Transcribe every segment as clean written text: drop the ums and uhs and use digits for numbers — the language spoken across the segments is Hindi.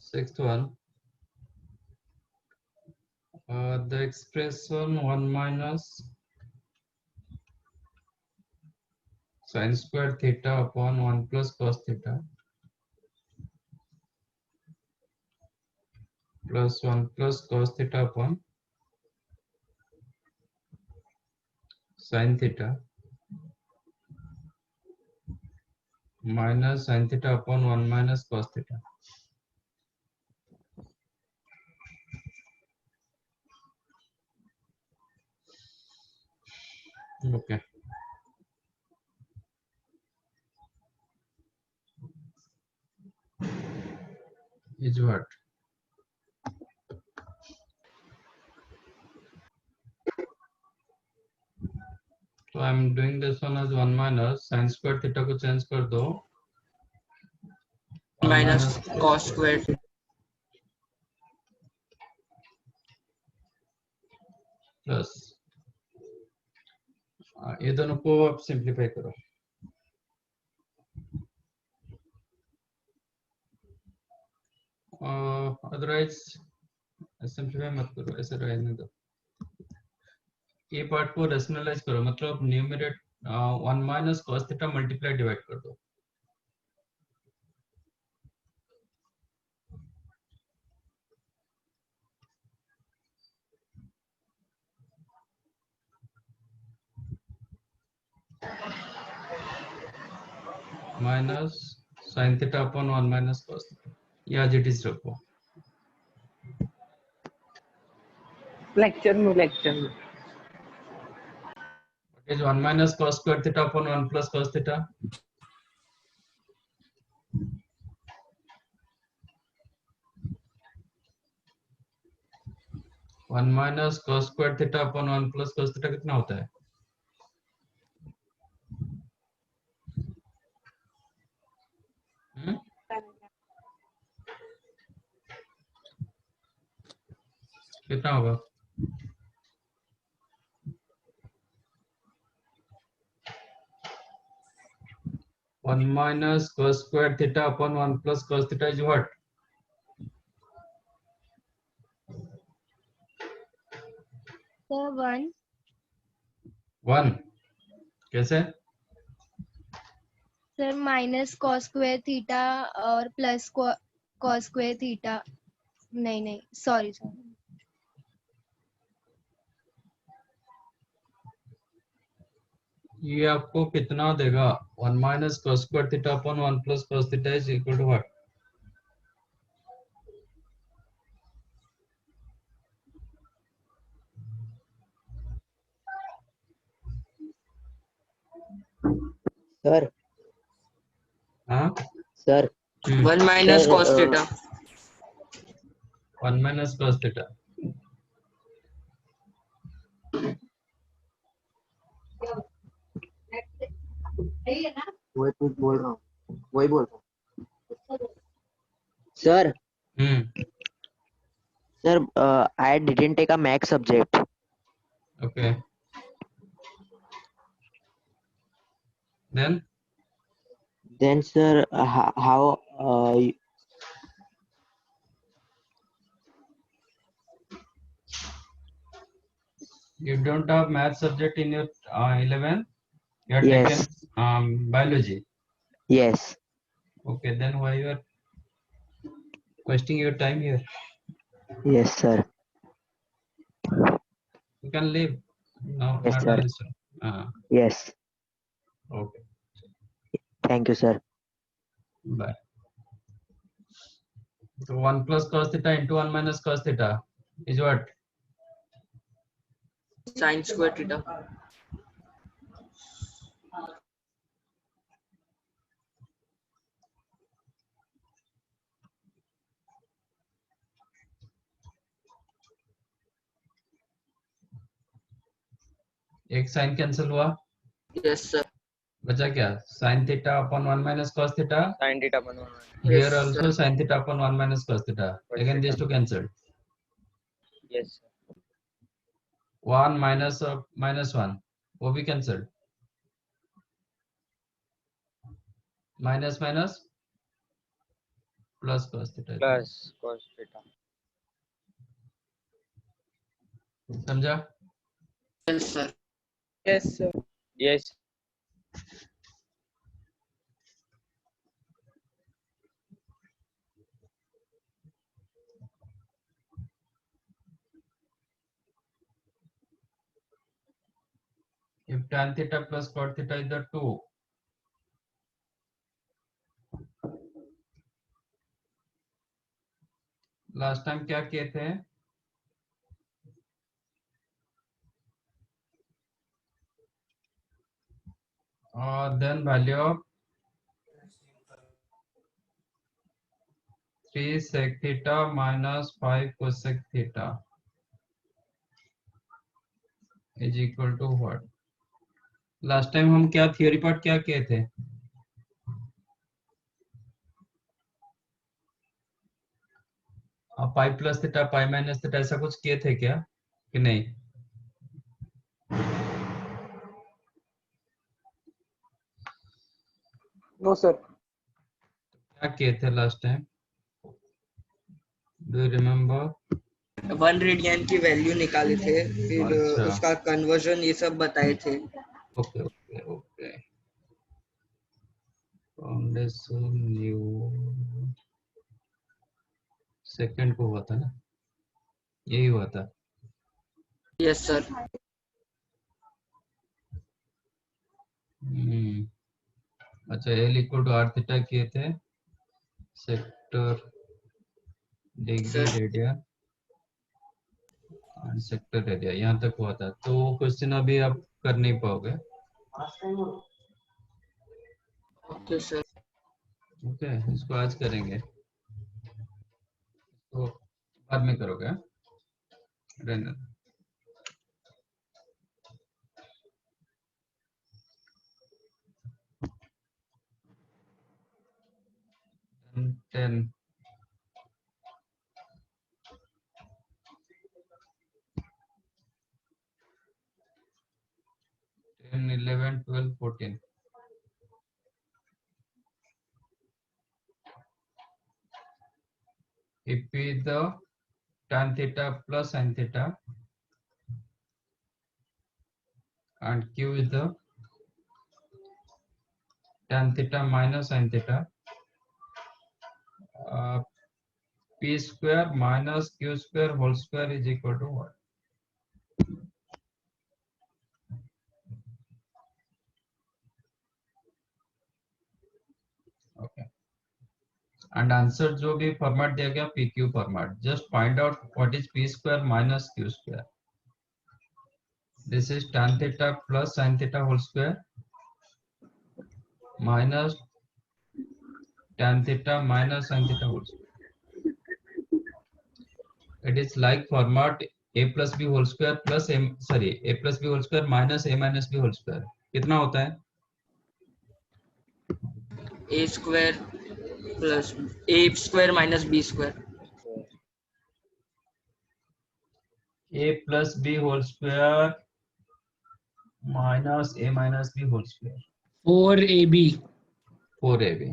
Sixth one, the expression 1 minus sin squared theta upon 1 plus cos theta plus 1 plus cos theta upon sin theta minus sin theta upon 1 minus cos theta. Okay. Is what? So I'm doing this one as 1 minus sin squared theta को चेंज कर दो, 1 minus cos squared प्लस ये दोनों को आप सिंप्लीफाई करो. अदरवाइज सिंप्लीफाई मत करो, ऐसे रहने दो. ये पार्ट को रेशनलाइज करो, मतलब numerator 1 minus cos theta multiply divide कर दो. Minus sin theta upon 1 minus cos theta, या एज इट इज रखो. लेक्चर में It is 1 minus cos squared theta upon 1 plus cos theta. One minus cos squared theta upon 1 plus cos theta कितना होता है? कितना होगा? One minus cos squared theta upon 1 plus cos theta is what? Sir, 1. 1. कैसे? Sir minus cos square theta और प्लस cos स्क्वायर थीटा, नहीं सॉरी. ये आपको कितना देगा? 1 minus cos squared theta upon 1 plus cos theta is equal to what? Sir हाँ? Sir 1 minus Sir, cos theta 1 minus cos theta. वही कुछ बोल रहा हूँ, वही बोल रहा हूँ. Sir sir I didn't take a math subject. Okay. Then Sir, how you don't have math subject in your 11th? You have Yes. taken biology. yes Okay, then why you are wasting your time here? yes sir You can leave. No, Yes, not sir. necessary. yes Okay, thank you sir. bye. So 1 plus cos theta into 1 minus cos theta is what? sin square theta एक साइन कैंसिल हुआ, yes sir बचा क्या? sin theta upon 1 minus cos theta. sin theta upon 1 Here Yes, also sin theta upon 1 minus cos theta. Again these two cancelled. yes 1 minus of minus 1 वो भी cancelled. Minus minus plus cos theta plus cos theta. समझा? Yes, sir. Yes, sir. Yes. If tan theta plus cot theta is the 2, last time क्या किए थे? Then value of 3 sec theta minus 5 cosec theta is equal to what? Last time हम क्या थियोरी पार्ट क्या किए थे? पाई प्लस थीटा पाई माइनस थीटा ऐसा कुछ किए थे क्या कि नहीं? No, sir. क्या किए थे last time? Do you remember? 1 radian की वैल्यू निकाले थे, फिर अच्छा। उसका कन्वर्जन ये सब बताए थे। Okay okay okay. Foundation new second को हुआ था ना, यही हुआ था। Yes sir. अच्छा, L equal to R theta किए थे, सेक्टर डिग्री सर। रेडियन और सेक्टर एरिया, यहाँ तक हुआ था। तो क्वेश्चन अभी आप कर नहीं पाओगे। Okay sir. ओके, इसको आज करेंगे, तो बाद में करोगे, रहने दो। 10 10 11 12 14 if P is the tan theta plus sin theta and Q is the tan theta minus sin theta, P square minus Q square whole square is equal to what? Okay, and answer जो भी फॉर्मेट दिया गया PQ format, just find out what is P square minus Q square. This is tan theta plus sin theta whole square minus tan theta minus sin theta whole square. It is like format a plus b whole square plus a plus b whole square minus a minus b whole square. कितना होता है? a square plus a square minus b square. a plus b whole square minus a minus b whole square. 4ab. 4ab.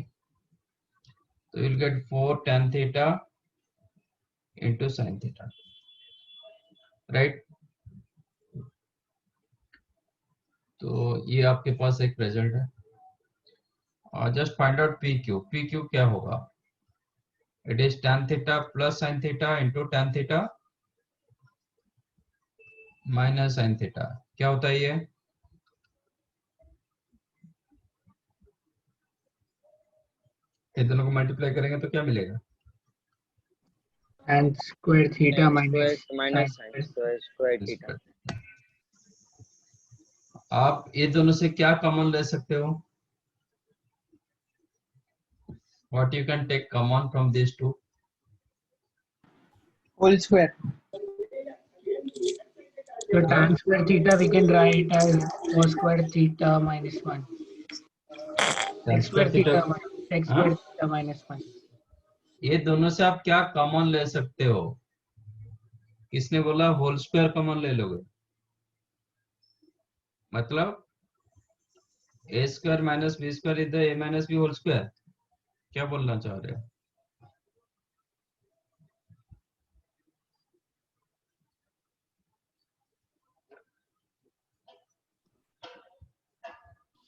So you'll get 4 tan theta into sin theta, right? तो ये आपके पास एक रिजल्ट है। Just find out PQ। PQ क्या होगा? It is tan theta plus sin theta into tan theta minus sin theta। क्या होता है ये? इन दोनों को मल्टीप्लाई करेंगे तो क्या मिलेगा? And square theta Tan minus square minus sin sin square theta. आप ये दोनों से क्या कॉमन ले सकते हो? What you can take common from these two? Whole square. So tan square theta we can write as cos square theta minus 1. Tan X square theta theta- minus x square theta minus 1. ये दोनों से आप क्या कॉमन ले सकते हो? किसने बोला होल स्क्वायर कॉमन ले लोगे? मतलब a square minus B square is the a minus B whole square, क्या बोलना चाह रहे हो?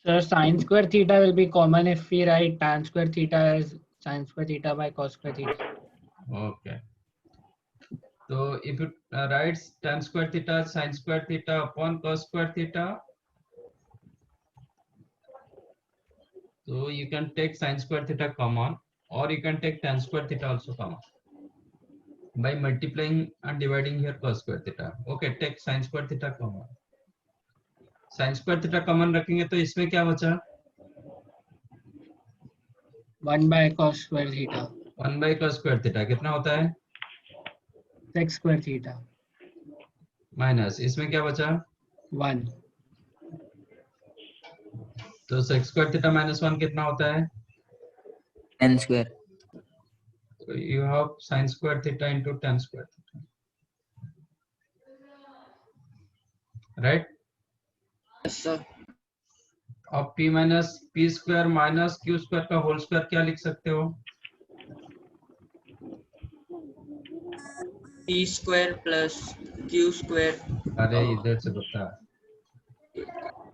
So sin square theta will be common if we write tan square theta as sin square theta by cos square theta. Okay. So if you write tan square theta sin square theta upon cos square theta, so you can take sin square theta common, or you can take tan square theta also common by multiplying and dividing here cos square theta. Okay, take sin square theta common. sin square theta common रखेंगे तो इसमें क्या बचा? 1 by cos square theta. 1 by cos square theta कितना होता है? Sec square theta. माइनस इसमें क्या बचा? 1. तो sec square theta minus 1 कितना होता है? N square. So you have sin square theta into tan square theta, right? Yes, sir. अब p minus p square minus q square का होल स्क्वायर क्या लिख सकते हो? P square plus Q square. अरे इधर से बता।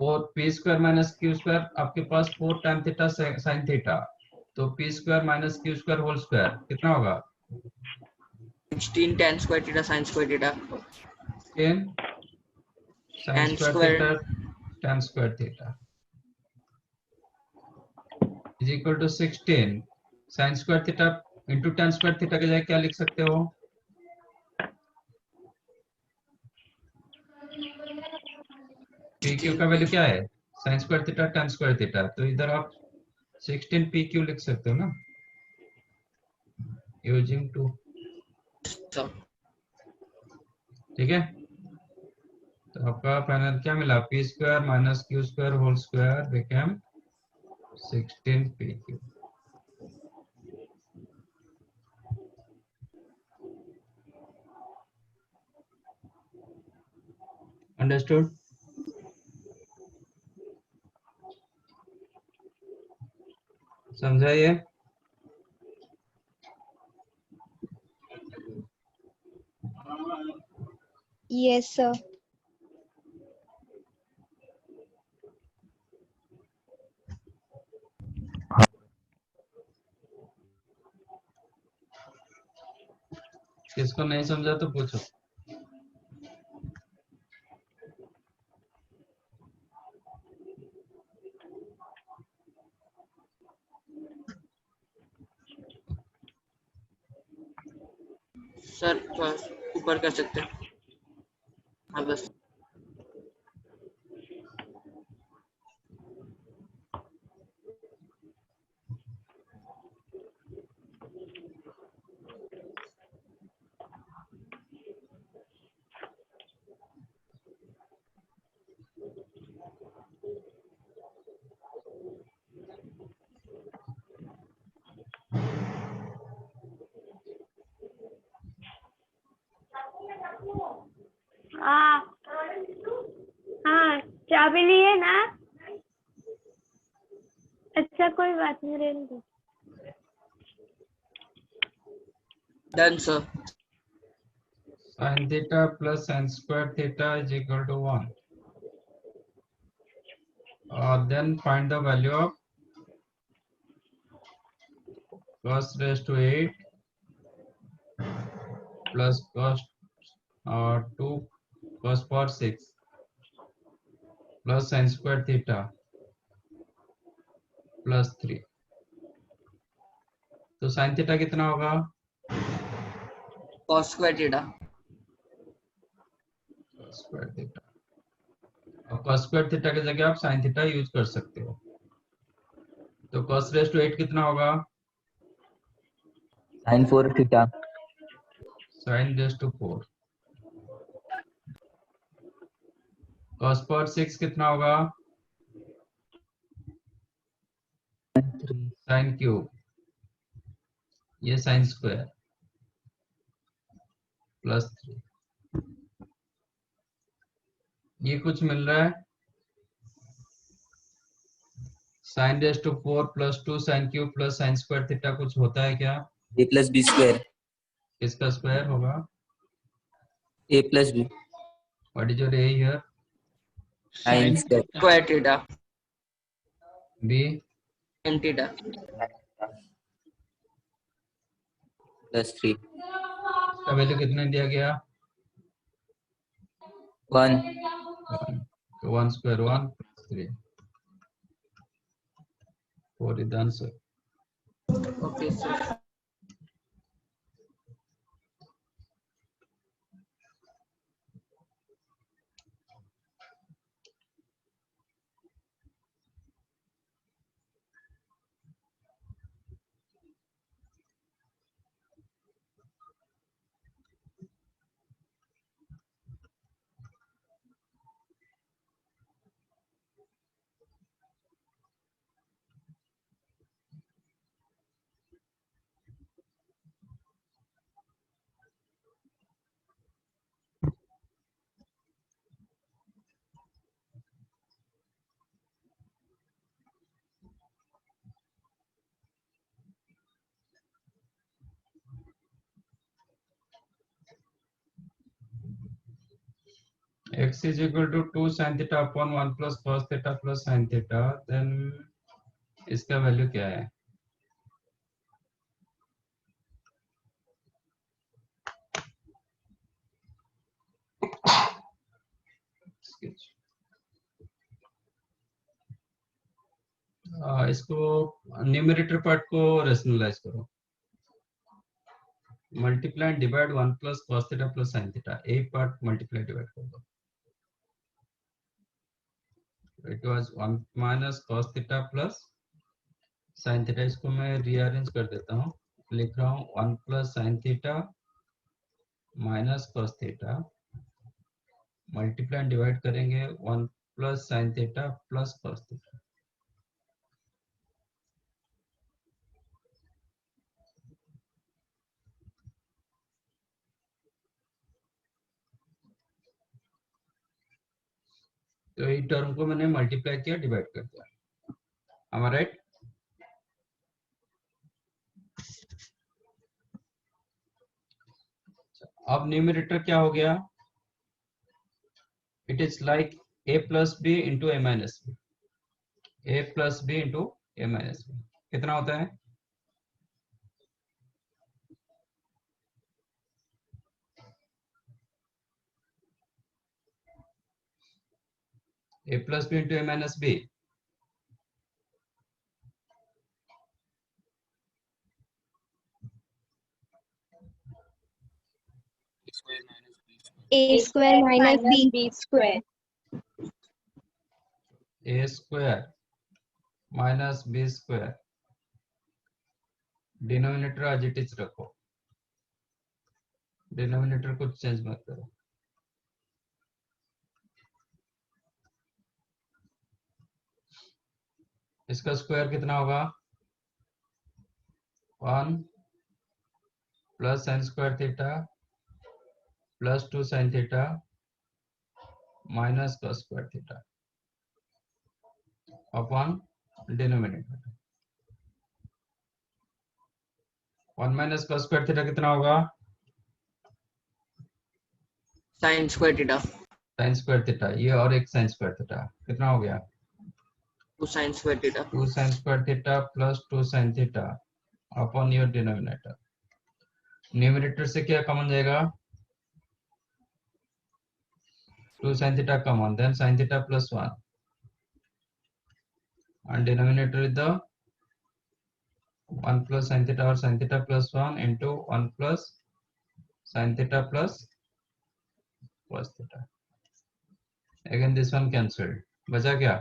4 p square minus q square आपके पास 4 tan theta sin theta, तो p square minus q square whole square कितना होगा? 16 tan square theta sin square theta. 10 sin Tan square square. theta tan square theta is equal to 16 sin square theta into tan square theta के जगह क्या लिख सकते हो? PQ का वैल्यू क्या है? sin square theta tan square theta, तो इधर आप 16 PQ लिख सकते हो ना, using 2. So, ठीक है, तो आपका फाइनल क्या मिला? p square minus q square whole square became 16 PQ. Understood? समझा ये? Yes, sir. किसको नहीं समझा तो पूछो। सर ऊपर कर सकते हैं। हाँ बस। हाँ चाबी लिए ना। अच्छा कोई बात नहीं, रहने दो। Done, sir. Sin theta plus sin square theta is equal to 1. Then find the value of cos raised to 8 plus cos 2 cos power 6 plus sin square theta plus 3. तो sin theta कितना होगा? Cos square theta. Square theta. अब cos स्क्वायर थीटा की जगह आप sin थीटा यूज कर सकते हो। तो cos रेज़ टू 8 कितना होगा? Sin 4 theta. sin raise to 4। cos power 6 कितना होगा? sin क्यूब, ये sin स्क्वायर प्लस 3। ये कुछ मिल रहा है sin raise to 4 plus 2 sin cube plus sin square theta कुछ होता है क्या? A plus B square. किसका स्क्वायर होगा? A plus B. What is your A here? Sin square. Square theta. b tan theta +3 इसका वैल्यू कितना दिया गया 1 तो 1 square 1 plus 3 4 is the answer. okay sir X is equal to 2 sin theta upon 1 plus cos theta plus sin theta, then इसका वैल्यू क्या है इसको न्यूमरेटर पार्ट को रेशनलाइज करो multiply divide 1 plus cos theta plus sin theta एक पार्ट मल्टीप्लाई डिवाइड कर दो it was 1 minus cos theta plus sin theta इसको मैं रीअरेंज कर देता हूँ लिख रहा हूँ 1 plus sin theta minus cos theta multiply divide करेंगे 1 plus sin theta plus cos theta तो ये टर्म को मैंने मल्टीप्लाई किया डिवाइड कर दिया am I right अब न्यूमरेटर क्या हो गया it is like a plus b into a minus b a plus b into a minus b कितना होता है a plus b into a minus b A square minus B square. a square minus b square denominator आज इट इज रखो डिनोमिनेटर कुछ चेंज मत करो इसका स्क्वायर कितना होगा 1 plus sin square theta plus 2 sin theta minus cos square theta upon denominator 1 minus cos square theta कितना होगा sin square theta sin square theta ये और एक sin square theta कितना हो गया 2 sin square theta 2 sin square theta plus 2 sin theta upon your denominator numerator से क्या कॉमन जाएगा 2 sin theta common then sin theta plus 1 and denominator is the 1 plus sin theta or sin theta plus 1 into 1 plus sin theta plus cos theta again this one cancelled बचा क्या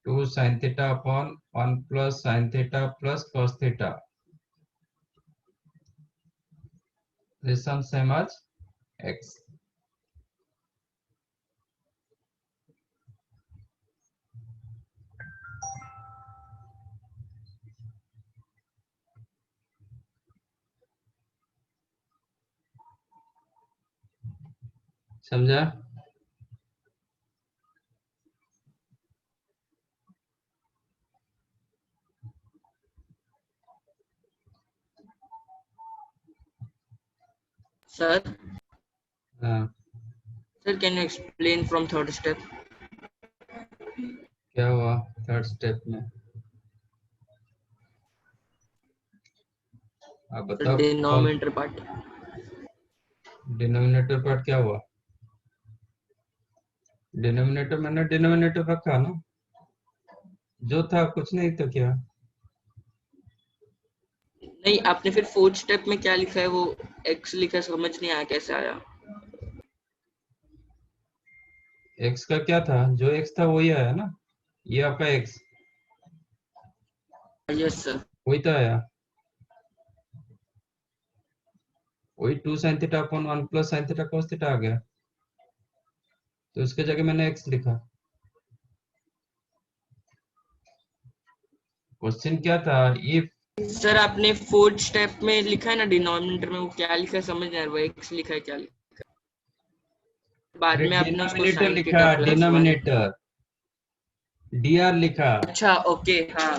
2 sin theta upon 1 plus sin theta plus cos theta this one same as x समझा sir हाँ sir can you explain from third step क्या हुआ थर्ड स्टेप में? आप बताओ। Denominator part. डिनोमिनेटर पार्ट क्या हुआ? डिनोमिनेटर मैंने डिनोमिनेटर रखा ना, जो था कुछ नहीं तो क्या। नहीं, आपने फिर फोर्थ स्टेप में क्या लिखा है, वो x लिखा, समझ नहीं आया कैसे आया। एक्स का क्या था? जो एक्स था वही आया ना, ये आपका एक्स यस सर। वही तो आया, वही 2 sin theta upon 1 plus sin theta cos theta आ गया, तो इसके जगह मैंने एक्स लिखा। क्वेश्चन क्या था? इफ सर आपने फोर्थ स्टेप में लिखा है ना डिनोमिनेटर में, वो क्या लिखा है समझ नहीं आ रहा, वो x लिखा है क्या लिखा है? बाद अरे में आपने उसको डिनोमिनेटर sin लिखा, थीटा प्लस 1। डिनोमिनेटर dr लिखा, अच्छा ओके हाँ।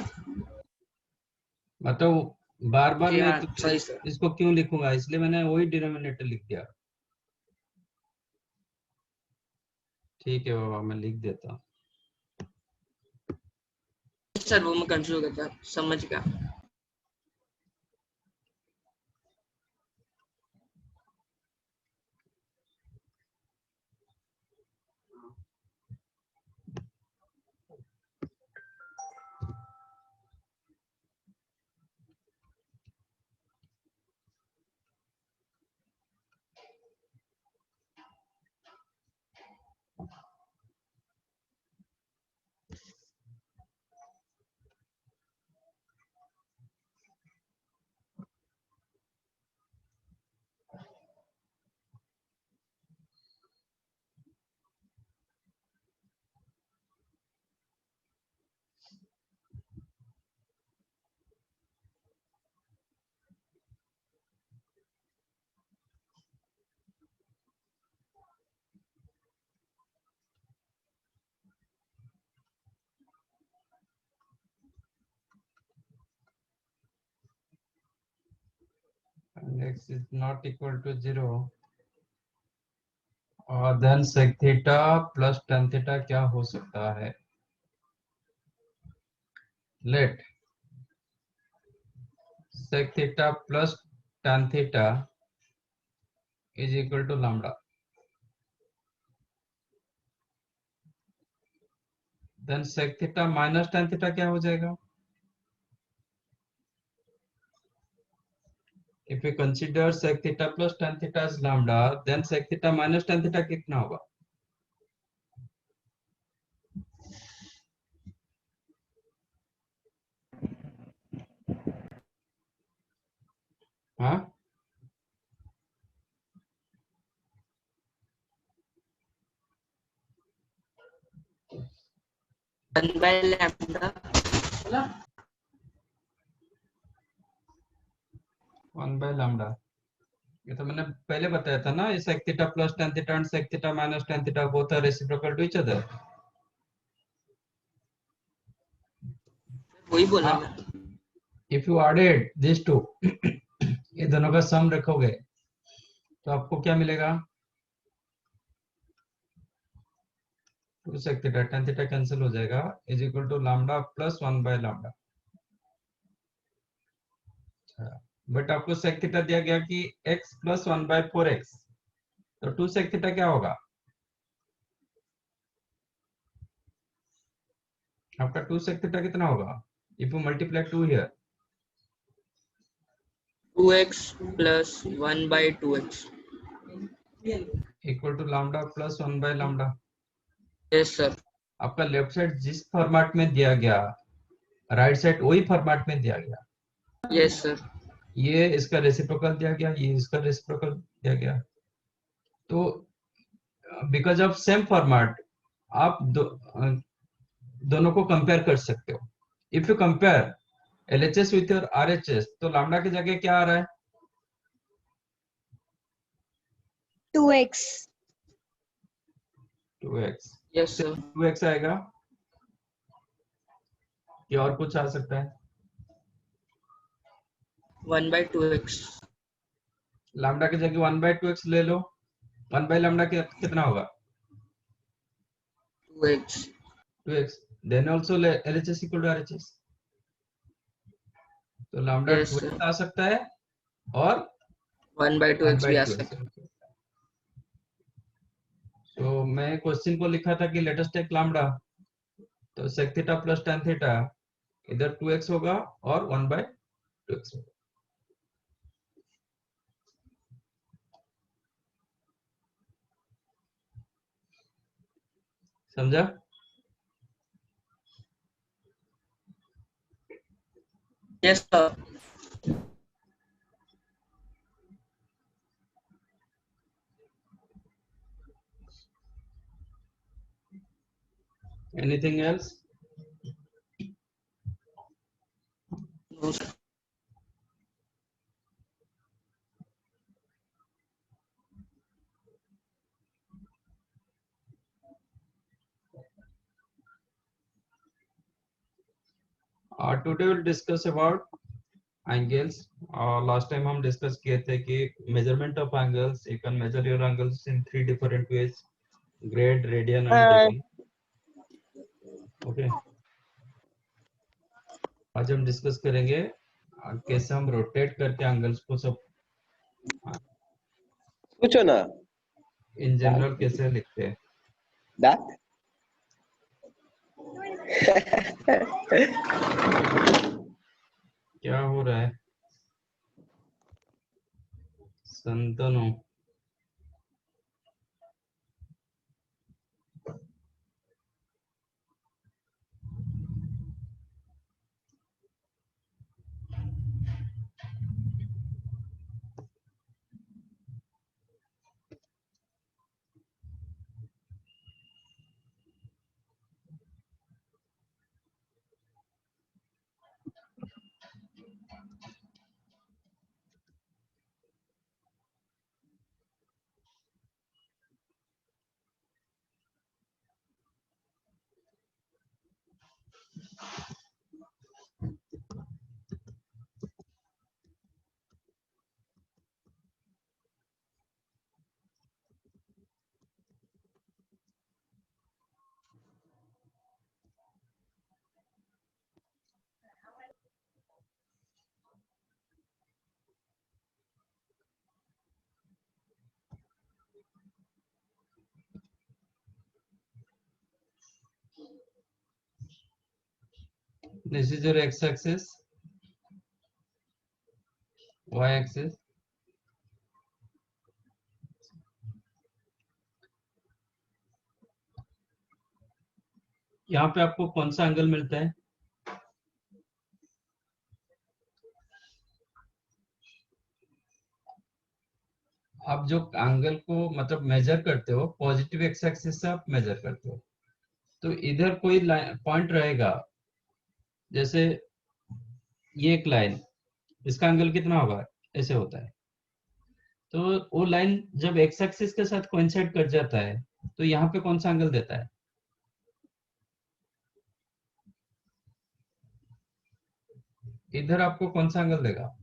मतलब बार बार ओके मैं हाँ सॉरी सर। इसको क्यों लिखूंगा, इसलिए मैंने वही डिनोमिनेटर लिख दिया। ठीक है बाबा, मैं लिख देता हूँ। सर वो मैं कंफ्यूज हो गया था, समझ गया। And x is not equal to 0, और then sec theta plus tan theta क्या हो सकता है? Let sec theta plus tan theta is equal to lambda, then sec theta minus tan theta क्या हो जाएगा? If we consider sec theta plus tan theta as lambda, then sec theta minus tan theta कितना होगा? हाँ, 1/λ। 1 by lambda। ये तो मैंने पहले बताया था ना, ये sec theta plus tan theta and sec theta minus tan theta both are reciprocal to each other। वही बोला हाँ, मैं। if you added these two, ये दोनों का सम रखोगे तो आपको क्या मिलेगा? 2 sec theta tan theta cancel हो जाएगा, is equal to lambda plus 1 by lambda। But आपको sec theta दिया गया कि x प्लस 1 by 4x, तो 2 sec theta क्या होगा? आपका 2 sec theta कितना होगा? If you multiply 2 here, 2x plus 1/2x। equal to lambda plus 1 by lambda। Yes sir. आपका लेफ्ट साइड जिस फॉर्मेट में दिया गया, राइट साइड वही फॉर्मेट में दिया गया। Yes sir. ये इसका रेसिप्रोकल दिया गया, ये इसका रेसिप्रोकल दिया गया, तो बिकॉज ऑफ सेम फॉर्मेट आप दोनों को कंपेयर कर सकते हो। If you compare LHS with your RHS, तो लैम्डा की जगह क्या आ रहा है? 2x। 2x। Yes sir. 2x आएगा कि और कुछ आ सकता है? 1/2x। लैम्डा की जगह 1/2x ले लो, 1 by लैम्डा कितना होगा? 2x। 2x। then also LHS equal to RHS. तो लैम्डा Yes, 2x sir. आ सकता है और 1/2x भी आ 1/2x। सकता है। तो मैं क्वेश्चन को लिखा था कि लेट अस टेक लैम्डा, तो sec theta plus tan theta इधर 2x होगा और 1/2x होगा। समझा? Yes, sir. Anything else? No, sir. Today we'll discuss about angles. Last time हम discuss किए थे कि measurement of angles, you can measure your angles in 3 different ways: grade, radian and degree. Okay. आज हम डिस्कस करेंगे कैसे हम रोटेट करके एंगल्स को सब पूछो ना इन जनरल कैसे लिखते हैं। that क्या हो रहा है Santanu? This is your x-axis, y-axis. यहाँ पे आपको कौन सा एंगल मिलता है? आप जो एंगल को मतलब मेजर करते हो पॉजिटिव एक्स एक्सिस से आप मेजर करते हो, तो इधर कोई पॉइंट रहेगा, जैसे ये एक लाइन, इसका एंगल कितना होगा, ऐसे होता है। तो वो लाइन जब एक्स एक्सिस के साथ कोइंसाइड कर जाता है तो यहाँ पे कौन सा एंगल देता है? इधर आपको कौन सा एंगल देगा?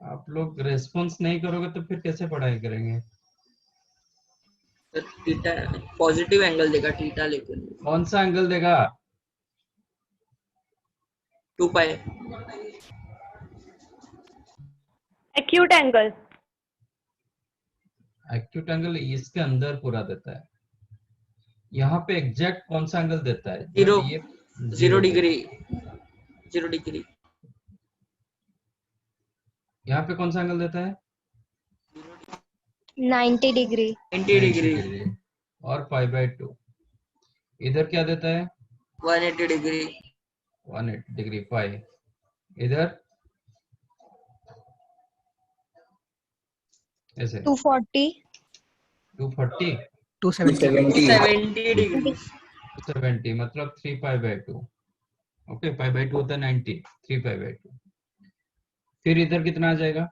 आप लोग रेस्पॉन्स नहीं करोगे तो फिर कैसे पढ़ाई करेंगे? तो थीटा पॉजिटिव एंगल देगा थीटा, लेकिन कौन सा एंगल देगा? 2 पाई। acute angle. एक्यूट एंगल इसके अंदर पूरा देता है। यहाँ पे एग्जैक्ट कौन सा एंगल देता है? जब 0 ये 0 डिग्री 0 डिग्री। यहाँ पे कौन सा एंगल देता है? 90 डिग्री। 90 डिग्री। और π/2। इधर क्या देता है? 180 डिग्री। 180 degree pi. इधर ऐसे 240। 240 270 डिग्री। 270 मतलब 3π/2। ओके, π/2 होता है 90, 3π/2। फिर इधर कितना आ जाएगा?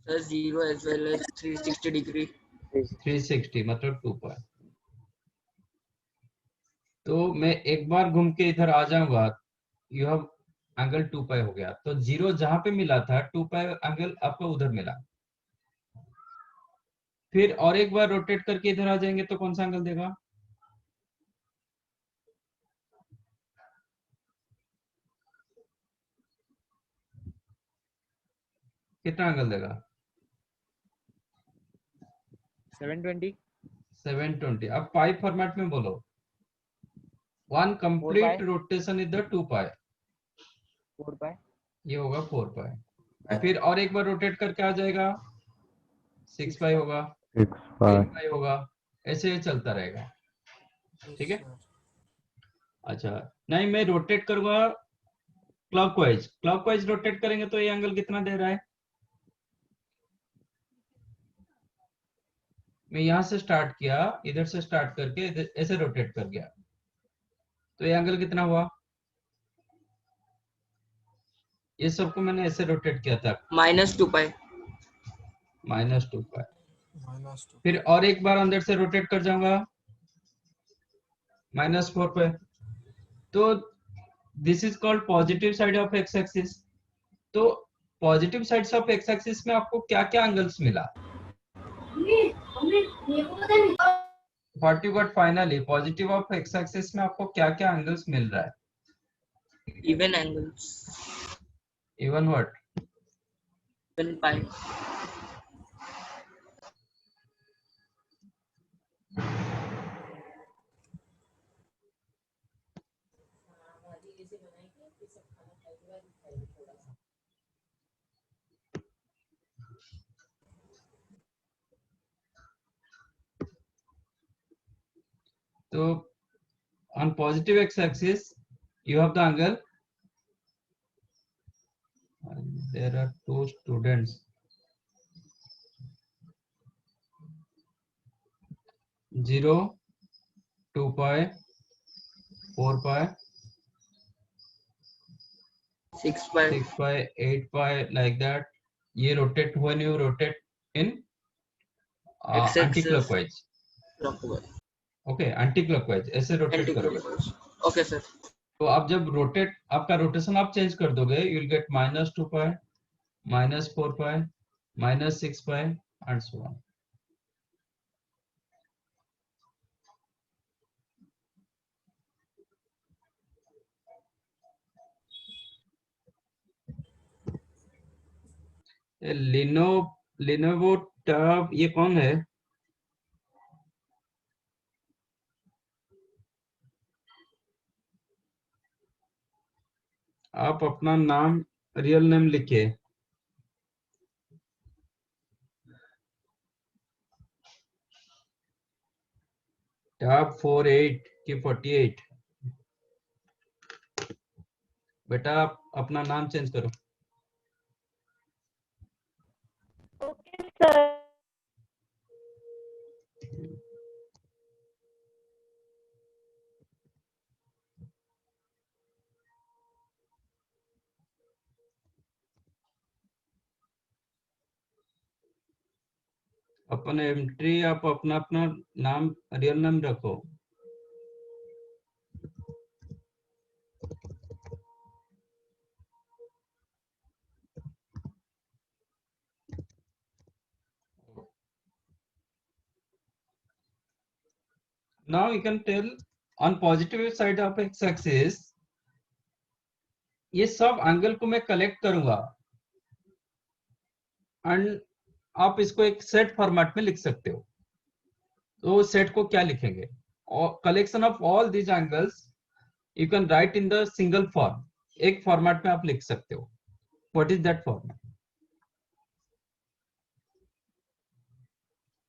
Sir 0 as well as 360 degree. 360 मतलब 2π। तो मैं एक बार घूम के इधर आ जाऊंगा, यू हैव एंगल 2 पाई हो गया। तो 0 जहां पे मिला था 2 पाई एंगल आपको उधर मिला। फिर और एक बार रोटेट करके इधर आ जाएंगे तो कौन सा एंगल देगा? कितना एंगल देगा? 720. 720। अब पाई फॉर्मेट में बोलो। One complete pi. Rotation is the 2 pi. 4 pi. ये होगा 4 पाई। फिर और एक बार रोटेट करके आ जाएगा 6 पाई होगा, 8 पाई होगा, ऐसे ही चलता रहेगा। ठीक है। अच्छा नहीं, मैं रोटेट करूंगा क्लॉकवाइज। क्लॉकवाइज रोटेट करेंगे तो ये एंगल कितना दे रहा है? मैं यहां से स्टार्ट किया, इधर से स्टार्ट करके ऐसे रोटेट कर गया, तो ये एंगल कितना हुआ? ये सबको मैंने ऐसे रोटेट किया था, -2 पाई। -2 पाई। फिर और एक बार अंदर से रोटेट कर जाऊंगा -4 पाई। तो this is called positive side of x axis. तो positive sides of x axis में आपको क्या क्या एंगल्स मिला? What you got finally? Positive of x axis में आपको क्या क्या एंगल्स मिल रहा है? Even angles. Even what? Even pi. So on positive x-axis you have the angle. There are two students. Zero, 2 pi, 4 pi, 6 pi. 6 pi, 8 pi, like that. ये rotate when you rotate in X-axis. anti-clockwise. Okay, anti clockwise ऐसे रोटेट करोगे। Okay sir. तो आप जब रोटेट, आपका रोटेशन आप चेंज कर दोगे, you will get -2 pi, -4 pi, -6 pi and so on. Lenovo tab, ये कौन है? आप अपना नाम, रियल नेम लिखिए। टैब 48 की 48। बेटा आप अपना नाम चेंज करो। Okay, sir. अपन एंट्री आप अपना अपना नाम, रियल नेम रखो। Now you can tell on positive side of x-axis ये सब एंगल को मैं कलेक्ट करूंगा एंड आप इसको एक सेट फॉर्मेट में लिख सकते हो। तो सेट को क्या लिखेंगे? Collection of all these angles you can right in the single form. एक फॉर्मेट में आप लिख सकते हो। What is that format?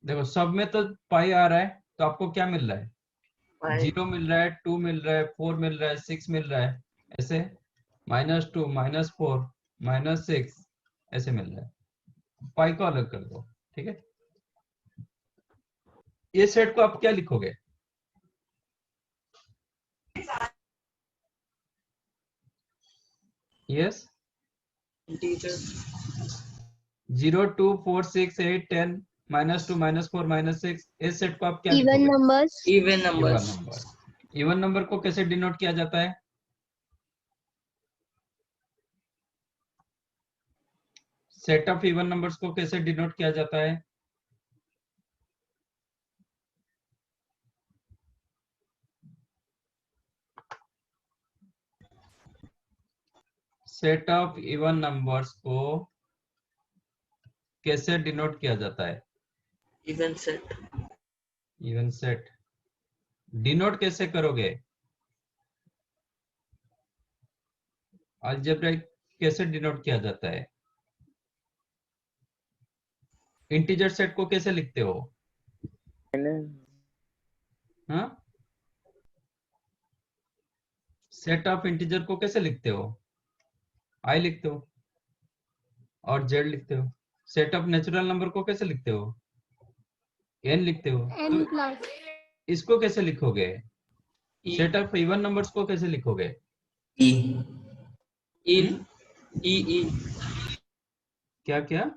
देखो सब में तो पाई आ रहा है, तो आपको क्या मिल रहा है? 0 मिल रहा है, 2 मिल रहा है, 4 मिल रहा है, 6 मिल रहा है, ऐसे -2, -4, -6 ऐसे मिल रहा है। पाई को अलग कर दो, ठीक है। ये सेट को आप क्या लिखोगे? यस, 0, 2, 4, 6, 8, 10, -2, -4, -6, इस सेट को आप क्या इवन लिखोगे? Numbers. Even numbers. Even number को कैसे डिनोट किया जाता है? सेट ऑफ इवन नंबर्स को कैसे डिनोट किया जाता है? सेट ऑफ इवन नंबर्स को कैसे डिनोट किया जाता है? Even set. Even set denote कैसे करोगे? अलजेब्रिक कैसे डिनोट किया जाता है? इंटीजर सेट को कैसे लिखते हो? हाँ, सेट ऑफ इंटीजर को कैसे लिखते हो? आई लिखते हो और जेड लिखते हो। सेट ऑफ नेचुरल नंबर को कैसे लिखते हो? एन लिखते हो। n तो plus इसको कैसे लिखोगे? ई सेट ऑफ इवन नंबर्स को कैसे लिखोगे? ई ई ई ई क्या क्या?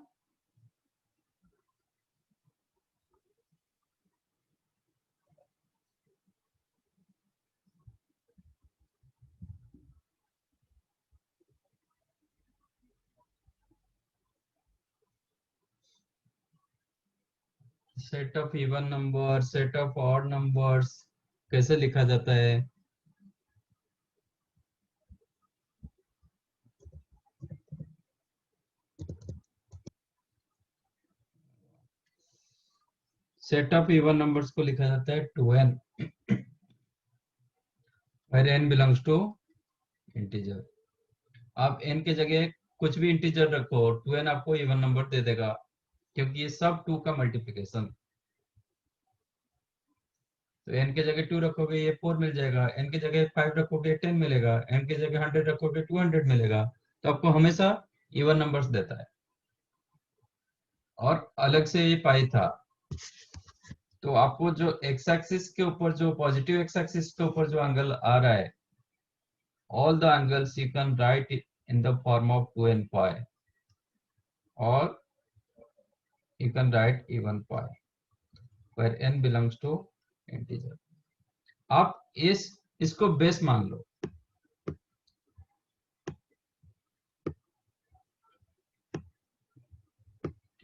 Set of even number, set of odd numbers कैसे लिखा जाता है? सेट ऑफ इवन नंबर्स को लिखा जाता है 2n where n belongs to integer। आप n के जगह कुछ भी इंटीजर रखो, 2n आपको इवन नंबर दे देगा, क्योंकि ये सब 2 का मल्टीप्लिकेशन। तो n के जगह 2 रखोगे ये 4 मिल जाएगा, n के जगह 5 रखोगे 10 मिलेगा, n के जगह 100 रखोगे 200 मिलेगा। तो आपको हमेशा इवन नंबर्स देता है। और अलग से ये पाई था, तो आपको जो एक्स एक्सिस के ऊपर, जो पॉजिटिव एक्स एक्सिस के ऊपर जो एंगल आ रहा है, all the angles you can write it in the form of 2n pi, or you can write even pi where n belongs to integer। आप इसको बेस मान लो,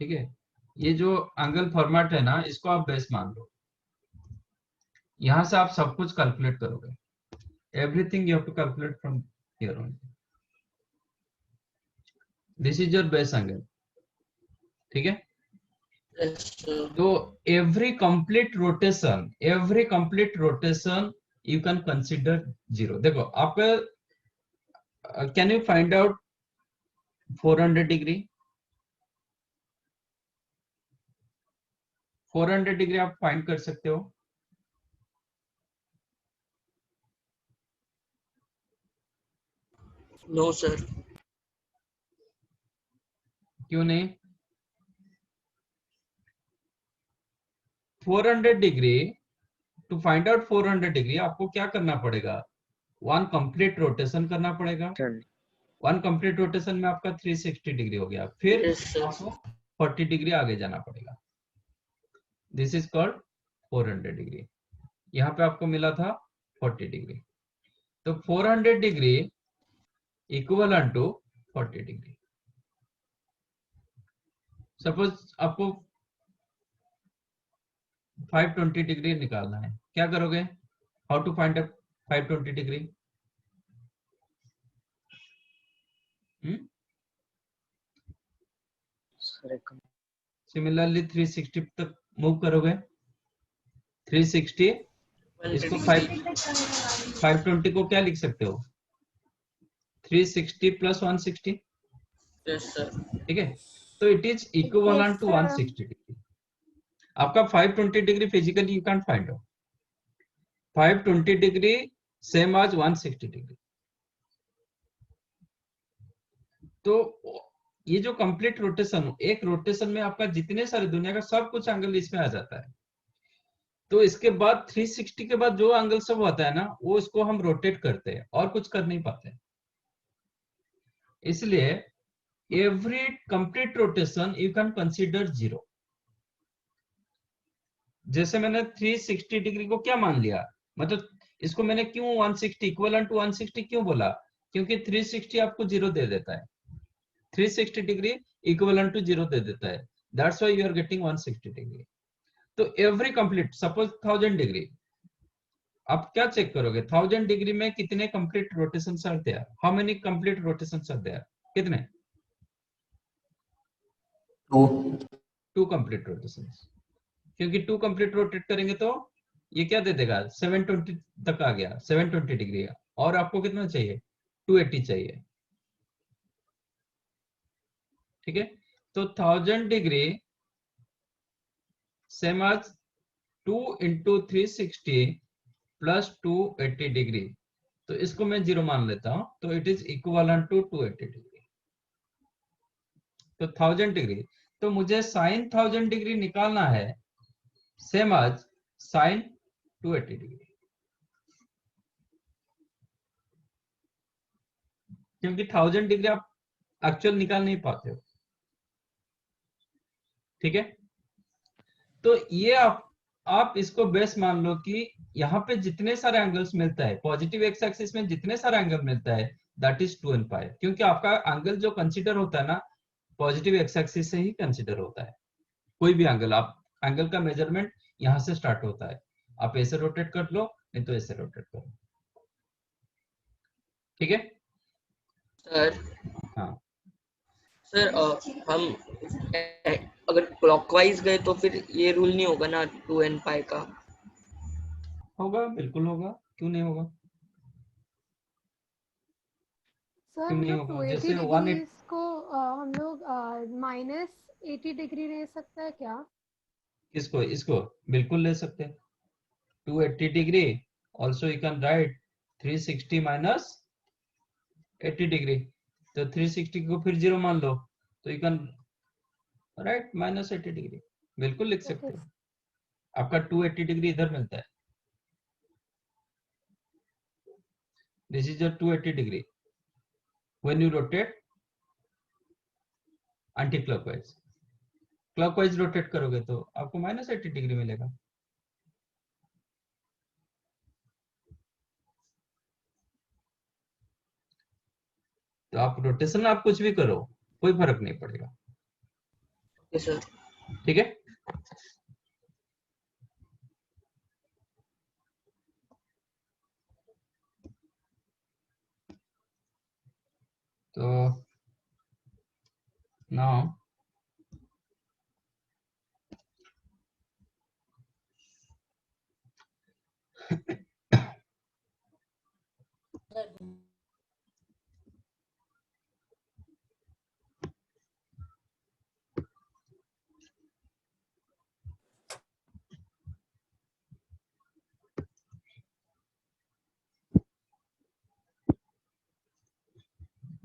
ठीक है। ये जो एंगल फॉर्मेट है ना, इसको आप बेस मान लो। यहां से आप सब कुछ कैलकुलेट करोगे, everything you have to calculate from here on. This is your base angle, ठीक है। तो every complete rotation you can consider 0। देखो आपका can you find out 400 degree? 400 degree आप फाइंड कर सकते हो? No sir. क्यों नहीं? 400 degree, to find out 400 degree आपको क्या करना पड़ेगा? 1 कंप्लीट रोटेशन करना पड़ेगा। 1 कंप्लीट रोटेशन में आपका 360 डिग्री हो गया, फिर Yes, sir. आपको 40 डिग्री आगे जाना पड़ेगा। This is called 400 degree. यहाँ पे आपको मिला था 40 डिग्री, तो 400 degree equal to 40 degree. Suppose आपको 520 डिग्री निकालना है, क्या करोगे? How to find 520 degree? Similarly 360 तक मूव करोगे। 360 इसको 520 को क्या लिख सकते हो? 360 प्लस 160, यस सर। ठीक है। तो it is equivalent to 160 degree. आपका 520 degree physically you can find out. 520 degree same as 160 degree. तो ये जो कंप्लीट रोटेशन, एक रोटेशन में आपका जितने सारे दुनिया का सब कुछ एंगल इसमें आ जाता है। तो इसके बाद 360 के बाद जो एंगल सब होता है ना, वो इसको हम रोटेट करते हैं और कुछ कर नहीं पाते। इसलिए every complete rotation you can consider 0। जैसे मैंने 360 डिग्री को क्या मान लिया, मतलब इसको मैंने क्यों 160 इक्वल टू 160 क्यों बोला? क्योंकि 360 आपको 0 दे देता है। 360 डिग्री इक्विवेलेंट टू 0 दे देता है, that's why you are getting 160 degree. तो एवरी कंप्लीट, सपोज 1000 डिग्री, आप क्या चेक करोगे 1000 डिग्री में कितने complete rotations are there, how many complete rotations are there, कितने? 2 कंप्लीट रोटेशंस, क्योंकि 2 कंप्लीट रोटेट करेंगे तो ये क्या दे देगा 720 तक आ गया, 720 डिग्री, और आपको कितना चाहिए 280 चाहिए, ठीक है। तो 1000 degree same as 2 into 360 plus 280 degree, तो इसको मैं 0 मान लेता हूं, तो it is equivalent to 280 degree. तो 1000 डिग्री, तो मुझे साइन 1000 डिग्री निकालना है सेम एज साइन 280 डिग्री, क्योंकि 1000 डिग्री आप एक्चुअल निकाल नहीं पाते हो, ठीक है। तो ये आप इसको बेस मान लो कि यहाँ पे जितने सारे एंगल्स मिलता है, पॉजिटिव एक्स एक्सिस में जितने सारे एंगल मिलता है दैट इज 2n पाई, क्योंकि आपका एंगल जो कंसीडर होता है ना पॉजिटिव एक्स एक्सिस से ही कंसीडर होता है। कोई भी एंगल, आप एंगल का मेजरमेंट यहाँ से स्टार्ट होता है, आप ऐसे रोटेट कर लो, नहीं तो ऐसे रोटेट करो, ठीक है। सर हाँ सर हम अगर क्लॉकवाइज गए तो फिर ये रूल नहीं होगा ना 2n पाई का? होगा, बिल्कुल होगा, क्यों नहीं होगा, सर क्यों नहीं जो होगा। 280 जैसे डिग्री को हम लोग -80 डिग्री ले सकते हैं क्या? इसको इसको बिल्कुल ले सकते हैं 280 degree, also you can right 360 minus 80 degree, तो 360 को फिर 0 मान लो, तो you can right minus 80 degree, बिल्कुल लिख सकते हो। आपका 280 डिग्री इधर मिलता है, this is your 280 degree when you rotate anti clockwise. Clockwise rotate करोगे तो आपको -80 डिग्री मिलेगा। तो आप रोटेशन आप कुछ भी करो, कोई फर्क नहीं पड़ेगा, ओके सर। ठीक है। तो नाउ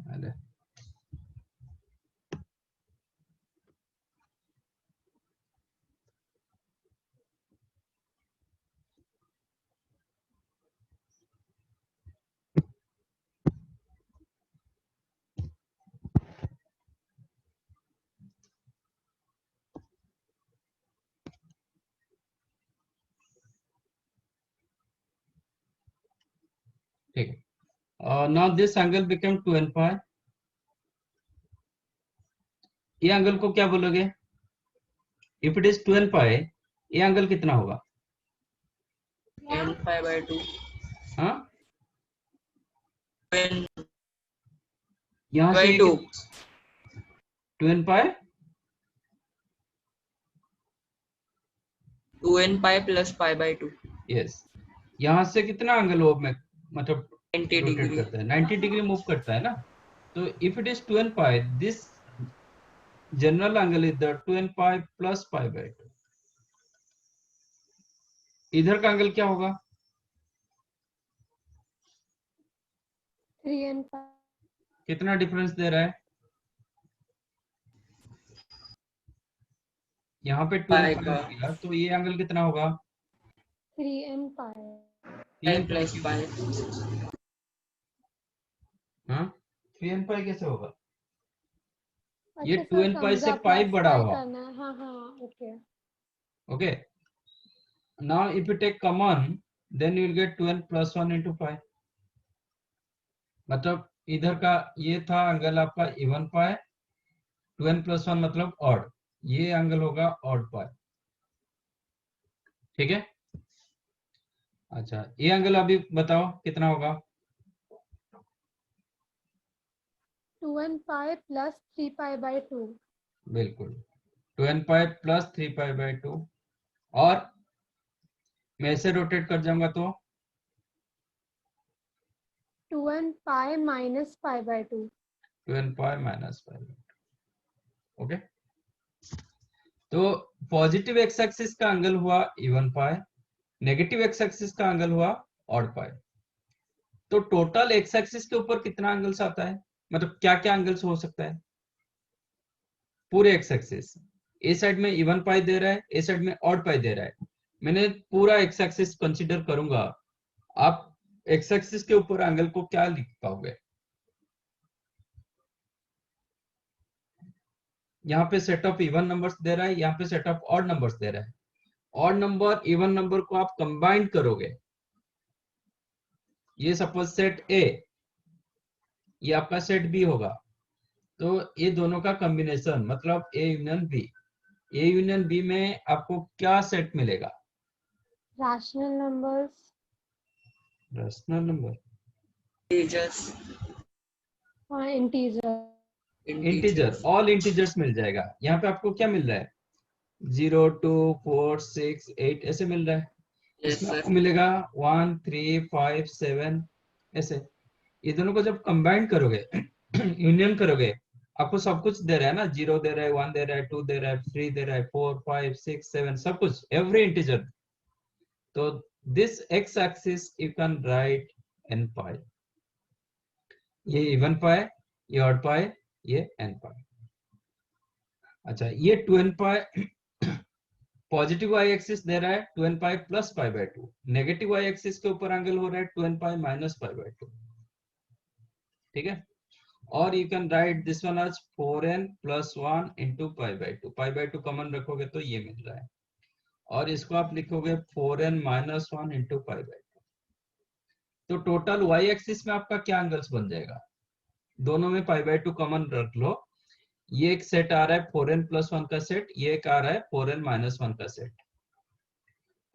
अरे ठीक है। Now this angle become 2n पाई, ये एंगल को क्या बोलोगे? इफ इट इज 2n पाई, ये एंगल कितना होगा? n pi by 2। हाँ, n यहाँ बाय से 2। 2n पाई 2n pi plus pi bye 2। Yes, यहाँ से कितना एंगल वो में मतलब 90 रोटेट डिग्री। करता है, 90 डिग्री मूव करता है ना। तो if it is 2n pi, this general angle is the 2n pi plus pi bye 2। इधर का एंगल क्या होगा? 3n पाई। कितना डिफरेंस दे रहा है? यहाँ पे 2n पाई पाई का हो गया, तो ये एंगल कितना होगा? 3n पाई। 3n plus pi. हाँ, 3n पाई कैसे होगा? ये अच्छा 2n सर पाई से समझा, पाई प्लस बड़ा पाई हुआ। करना है। हाँ हाँ okay. Okay, now if you take common, then you will get 2n plus 1 into pi. मतलब इधर का ये था एंगल आपका इवन पाई, 2n प्लस 1 मतलब ऑड, ये एंगल होगा ऑड पाई, ठीक है। अच्छा ये एंगल अभी बताओ कितना होगा? 2n pi plus 3 pi by 2. बिल्कुल 2n pi plus 3 pi by 2, और मैं ऐसे रोटेट कर जाऊंगा तो 2n pi minus pi by 2. 2n pi minus pi, okay. तो पॉजिटिव एक्स एक्सिस का एंगल हुआ इवन पाई, नेगेटिव एक्स एक्सिस का एंगल हुआ ऑड पाई। तो टोटल एक्स एक्सिस के ऊपर कितना एंगल्स आता है, मतलब क्या क्या एंगल्स हो सकता है पूरे एक्स एक्सिस? ए साइड में इवन पाई दे रहा है, ए साइड में ऑड पाई दे रहा है, मैंने पूरा एक्स एक्सिस कंसीडर करूंगा, आप एक्स एक्सिस के ऊपर एंगल को क्या लिख पाओगे? यहाँ पे set of even numbers they रहा है, यहाँ पे set of odd numbers they रहा है। ऑड नंबर इवन नंबर को आप कंबाइन करोगे, ये सपोज सेट ए, ये आपका सेट बी होगा, तो ये दोनों का कॉम्बिनेशन मतलब A union B. A union B में आपको क्या सेट मिलेगा? Rational numbers. Rational number, integers, Integer. Integer, all integers मिल जाएगा। यहाँ पे आपको क्या मिल रहा है? 0 2 4 6 8 ऐसे मिल रहा है। यस इसमें सर, आपको मिलेगा 1 3 5 7 ऐसे। ये दोनों को जब कंबाइन करोगे यूनियन करोगे, आपको सब कुछ दे रहा है ना, 0 दे रहा है, 1 दे रहा है, 2 दे रहा है, 3 दे रहा है, 4 5 6 7 सब कुछ, एवरी इंटीजर। तो this x axis you can write n pi, ये इवन पाई, ये ऑड पाई, ये एन पाई। अच्छा ये 2n pi positive Y axis दे रहा है 2n pi plus pi bye 2, negative Y axis के ऊपर एंगल हो रहा है 2n pi minus pi bye 2, ठीक है। और you can write this one as 4n plus 1 into pi bye 2, pi bye 2 common रखोगे तो ये मिल रहा है, और इसको आप लिखोगे 4n minus 1 into pi bye 2। तो टोटल वाई एक्सिस में आपका क्या एंगल्स बन जाएगा? दोनों में पाई बाय 2 कॉमन रख लो, ये एक सेट आ रहा है 4n प्लस 1 का सेट, ये एक आ रहा है 4n माइनस 1 का सेट।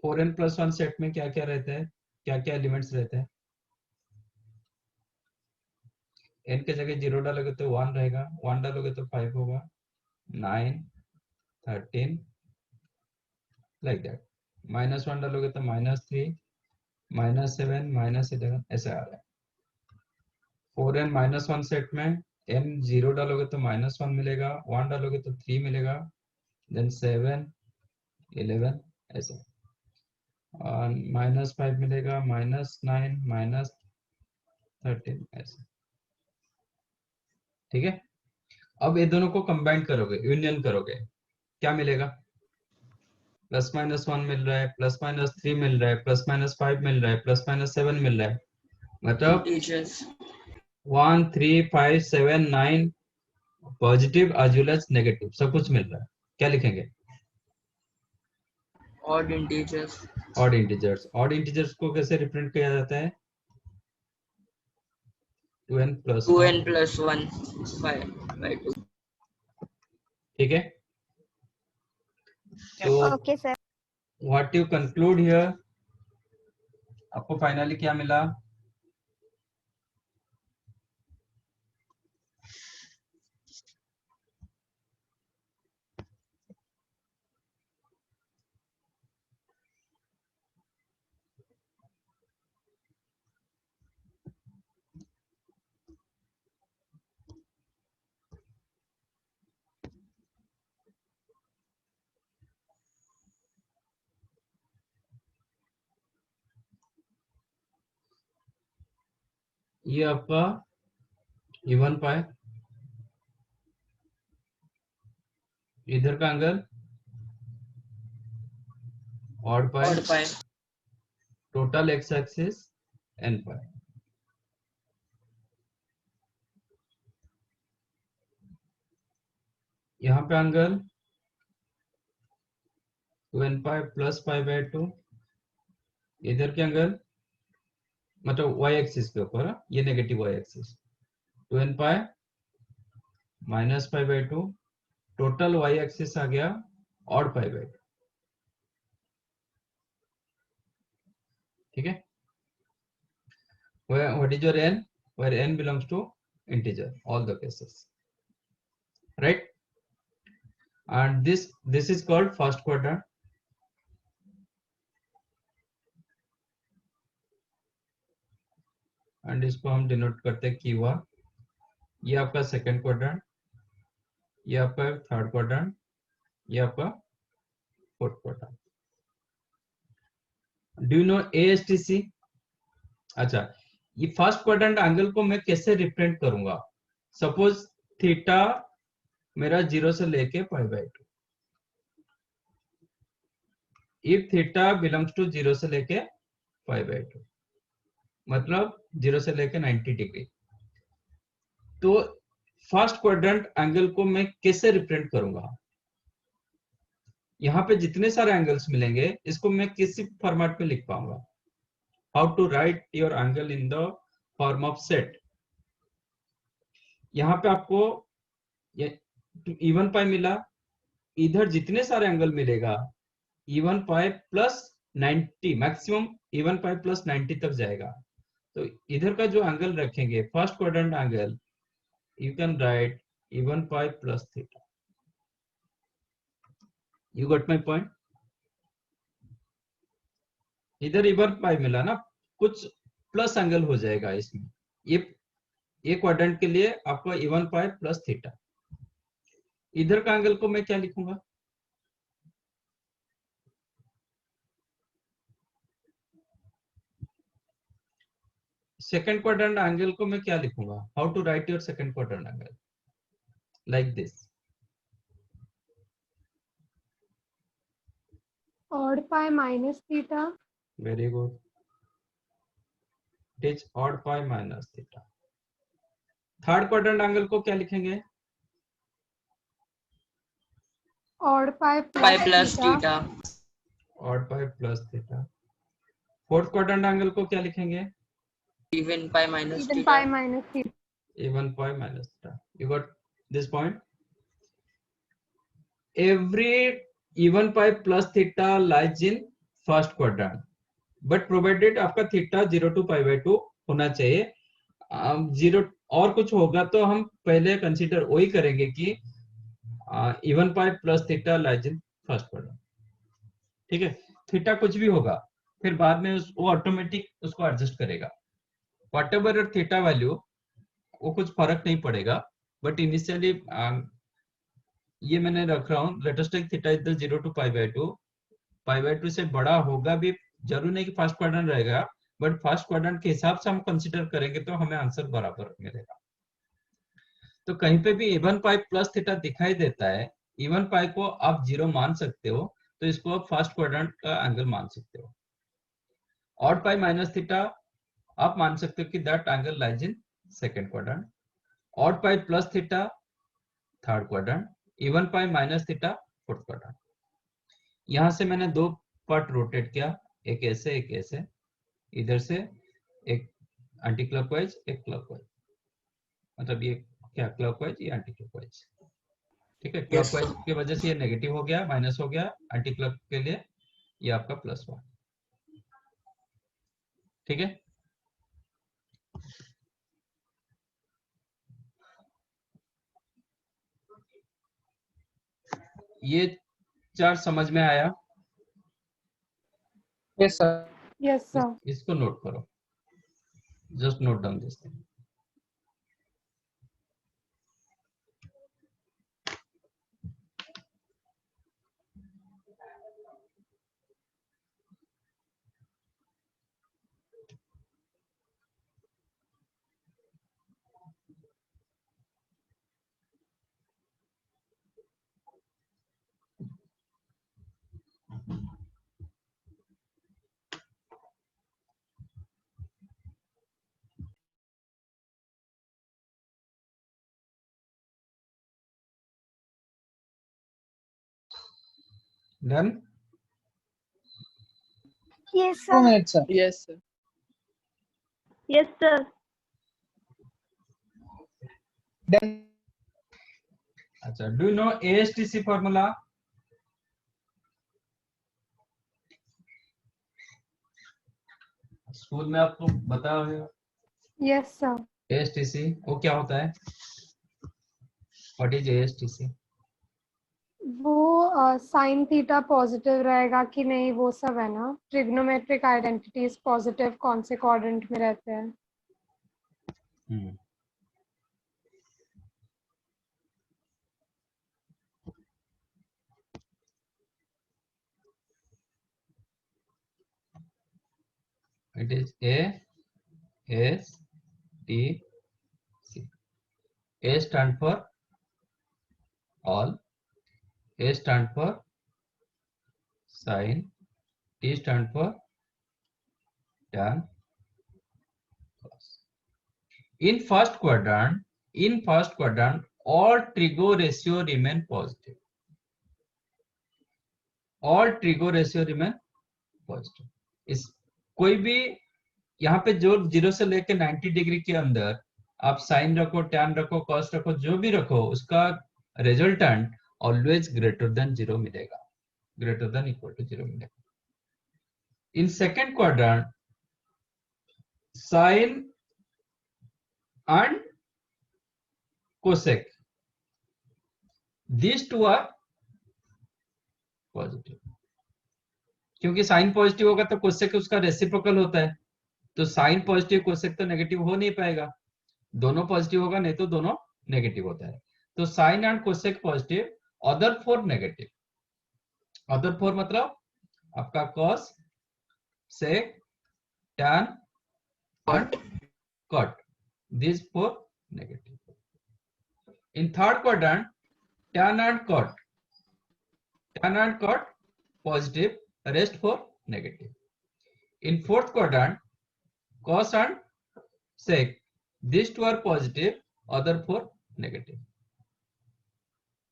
4n प्लस 1 सेट में क्या क्या रहता है, क्या क्या एलिमेंट्स रहते हैं? n के जगह 0 डालोगे तो 1 रहेगा, 1 डालोगे तो 5 होगा, 9 13 लाइक दैट, माइनस 1 डालोगे तो -3 -7 -11 ऐसे आ रहा है। 4n माइनस 1 सेट में n 0 डालोगे तो -1 मिलेगा, 1 डालोगे तो 3 मिलेगा, देन 7 11 ऐसे, और -5 मिलेगा, -9 -13 ऐसे, ठीक है। अब ये दोनों को कंबाइन करोगे, यूनियन करोगे, क्या मिलेगा? +-1 मिल रहा है, +-3 मिल रहा है, +-5 मिल रहा है, +-7 मिल रहा है, मतलब integers, 1 3 5 7 9 positive as well as negative सब कुछ मिल रहा है। क्या लिखेंगे? Odd integers, odd integers. Odd integers को कैसे रिप्रेजेंट किया जाता है? 2n plus 2n plus 1 by 2. ठीक है। तो okay sir. What you conclude here, आपको फाइनली क्या मिला? ये आपका इवन पाई, इधर का angle odd pi, odd pi, total x axis n pi. यहाँ पे angle 2n pi plus pi bye 2, इधर के एंगल मतलब y एक्सिस के ऊपर, ये negative y axis 2n pi minus pi bye 2, total y axis आ गया ऑड पाई बाय 2, ठीक है। What is your n? Where n belongs to integer, all the cases, right? And this is called first quadrant. And इसको हम डिनोट करते हैं Q1. ये आपका सेकंड क्वाड्रेंट, ये आपका थर्ड क्वाड्रेंट, ये आपका fourth quadrant. Do you know ASTC? अच्छा, ये फर्स्ट क्वाड्रेंट एंगल को मैं कैसे रिप्रेजेंट करूंगा? सपोज थीटा मेरा 0 से लेके π/2. इफ थीटा बिलोंग्स टू 0 से लेके π/2, मतलब 0 से लेके 90 डिग्री. तो फर्स्ट क्वाड्रेंट एंगल को मैं कैसे रिप्रेजेंट करूंगा? यहाँ पे जितने सारे एंगल्स मिलेंगे इसको मैं किसी फॉर्मेट में लिख पाऊंगा. How to write your angle in the form of set. यहाँ पे आपको इवन पाई मिला, इधर जितने सारे एंगल मिलेगा even pi plus 90, maximum even pi plus 90 तक जाएगा. तो इधर का जो एंगल रखेंगे first quadrant angle, you can write even pi plus theta. You got my point? इधर इवन पाई मिला ना, कुछ प्लस एंगल हो जाएगा इसमें. ये क्वाड्रेंट के लिए आपका इवन पाई प्लस थीटा. इधर का एंगल को मैं क्या लिखूंगा? सेकंड क्वाड्रेंट एंगल को मैं क्या लिखूंगा? How to write your second quadrant angle? Like this. odd pi minus theta. Very good. It is odd pi minus theta. Third quadrant angle को क्या लिखेंगे? odd pi plus theta. Odd pi plus theta. Fourth quadrant angle को क्या लिखेंगे? Even pi minus even theta. pi minus theta. Even pi minus theta. You got this point? Every even pi plus theta lies in first quadrant, but provided आपका theta 0 to π/2 होना चाहिए. 0 और कुछ होगा तो हम पहले कंसीडर वही करेंगे कि even pi plus theta lies in first quadrant. ठीक है, थीटा कुछ भी होगा फिर बाद में वो ऑटोमेटिक उसको एडजस्ट करेगा. Whatever your theta value, वो कुछ फर्क नहीं पड़ेगा. बट इनिशियली ये मैंने रख रहा हूँ, let us take theta is the 0 to π/2. π/2 से बड़ा होगा भी जरूर नहीं कि फर्स्ट क्वाड्रेंट रहेगा, बट फर्स्ट क्वाड्रेंट के हिसाब से हम कंसीडर करेंगे तो हमें आंसर बराबर मिलेगा. तो कहीं पे भी इवन पाई प्लस थीटा दिखाई देता है, इवन पाई को आप 0 मान सकते हो, तो इसको आप फर्स्ट क्वाड्रेंट का एंगल मान सकते हो. ऑड पाई माइनस थीटा आप मान सकते हो कि that angle lies in second quadrant. Odd pi plus theta third quadrant. Even pi minus theta fourth quadrant. यहां से मैंने दो पार्ट रोटेट किया, एक ऐसे एक ऐसे. इधर से एक एंटी क्लॉकवाइज एक क्लॉकवाइज, मतलब ये क्या क्लॉकवाइज ये एंटी क्लॉकवाइज. ठीक है, क्लॉकवाइज की वजह से ये नेगेटिव हो गया, माइनस हो गया. एंटी क्लॉक के लिए ये आपका +1. ठीक है, ये चार समझ में आया? Yes, sir. Yes, sir. इसको नोट करो, just note down this thing. Done? Yes, 2 minutes, sir. Yes, sir. Yes, sir. Done. अच्छा, do you know ASTC formula? School में आपको बताया होगा Yes, sir. ASTC वो क्या होता है? What is ASTC? वो साइन थीटा पॉजिटिव रहेगा कि नहीं वो सब है ना, ट्रिग्नोमेट्रिक आइडेंटिटीज पॉजिटिव कौन से क्वाड्रेंट में रहते हैं. It is ASTC. A stand for all, A stand for sin, T stand for tan, cos. In first quadrant, all trigo ratio remain positive. All trigo ratio remain positive. इस कोई भी यहाँ पे जो 0 से लेके 90 डिग्री के अंदर आप साइन रखो, टैन रखो, कॉस रखो, जो भी रखो, उसका रिजल्टेंट ऑलवेज ग्रेटर देन 0 मिलेगा, ग्रेटर देन इक्वल टू 0 मिलेगा. In second quadrant sine and cosec, these two are positive. क्योंकि साइन पॉजिटिव होगा तो कोसेक उसका रेसिप्रोकल होता है, तो साइन पॉजिटिव कोसेक तो नेगेटिव हो नहीं पाएगा. दोनों पॉजिटिव होगा, नहीं तो दोनों नेगेटिव होता है. तो sine and cosec positive, other four negative. Other four मतलब आपका cos, sec, tan and cot, this four negative. In third quadrant tan and cot positive, rest for negative. In fourth quadrant cos and sec, these two are positive, other four negative.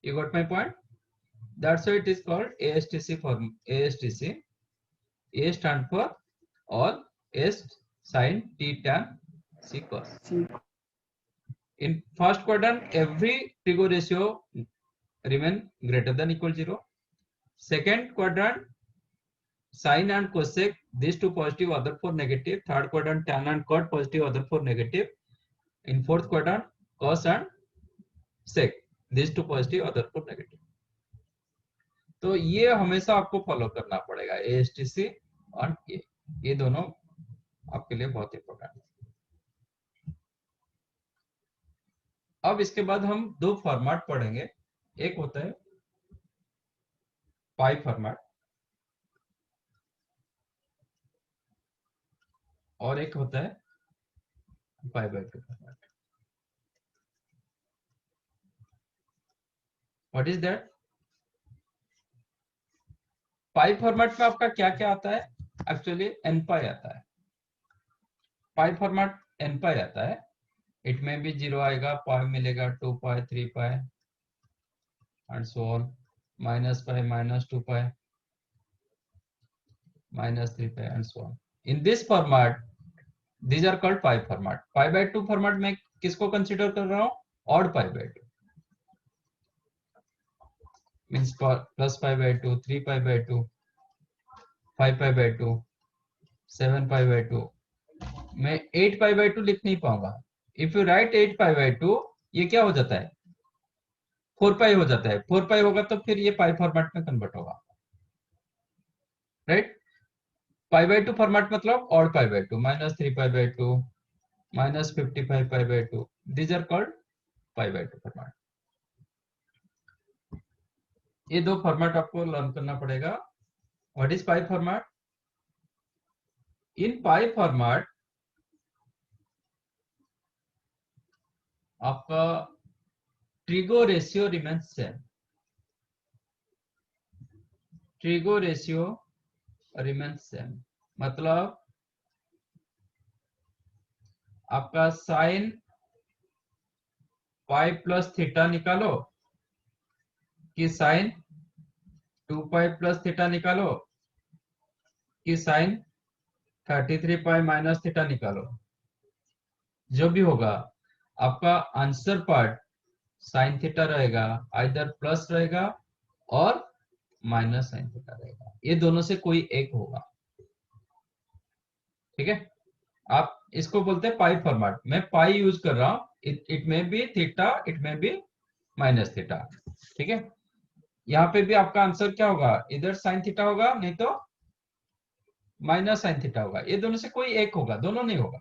You got my point? That's why it is called ASTC form. ASTC. A stand for all, S sin, T tan, C cos. In first quadrant every trigo ratio remain greater than equal 0. Second quadrant sin and cosec, these two positive, other four negative. Third quadrant tan and cot positive, other four negative. In fourth quadrant cos and sec, these two positive, other four negative. तो ये हमेशा आपको फॉलो करना पड़ेगा, ASTC और ये दोनों आपके लिए बहुत इंपॉर्टेंट है. अब इसके बाद हम दो फॉर्मेट पढ़ेंगे. एक होता है पाई फॉर्मेट और एक होता है pi by 2 format. What is that? Pi format में आपका क्या क्या आता है? एक्चुअली एन पाई आता है. पाई फॉर्मेट एन पाई आता है. इट में भी 0 आएगा, पाई मिलेगा, 2 pi, 3 pi and so on, minus pi, minus 2 pi, minus 3 pi and so on. In this format these are called pi format. Pi by 2 format में किसको कंसीडर कर रहा हूं? Odd pi bye 2 means plus pi bye 2, 3 pi bye 2, 5 pi bye 2, 7 pi bye 2. मैं 8 पाई बाय 2 लिख नहीं पाऊंगा. If you right 8 pi bye 2, ये क्या हो जाता है? 4 पाई हो जाता है. 4 पाई होगा तो फिर ये पाई फॉर्मेट में कन्वर्ट होगा, राइट? पाई बाय 2 फॉर्मेट मतलब odd pi bye 2, minus 3 pi bye 2, minus 55 pi bye 2. These are called pi bye 2 format. ये दो फॉर्मेट आपको लर्न करना पड़ेगा. What is pi format? In pi format आपका trigo ratio remains same. Trigo ratio remains same मतलब आपका साइन पाई प्लस थीटा निकालो कि साइन 2 पाई प्लस थीटा निकालो कि साइन 33 पाई माइनस थीटा निकालो, जो भी होगा आपका आंसर पार्ट साइन थीटा रहेगा, आइदर प्लस रहेगा और माइनस साइन थीटा रहेगा, ये दोनों से कोई एक होगा। ठीक है, आप इसको बोलते हैं पाई फॉर्मेट, मैं पाई यूज कर रहा हूं, it may B theta, it may B minus theta. ठीक है, यहाँ पे भी आपका आंसर क्या होगा, इधर साइन थीटा होगा नहीं तो माइनस साइन थीटा होगा, ये दोनों से कोई एक होगा, दोनों नहीं होगा।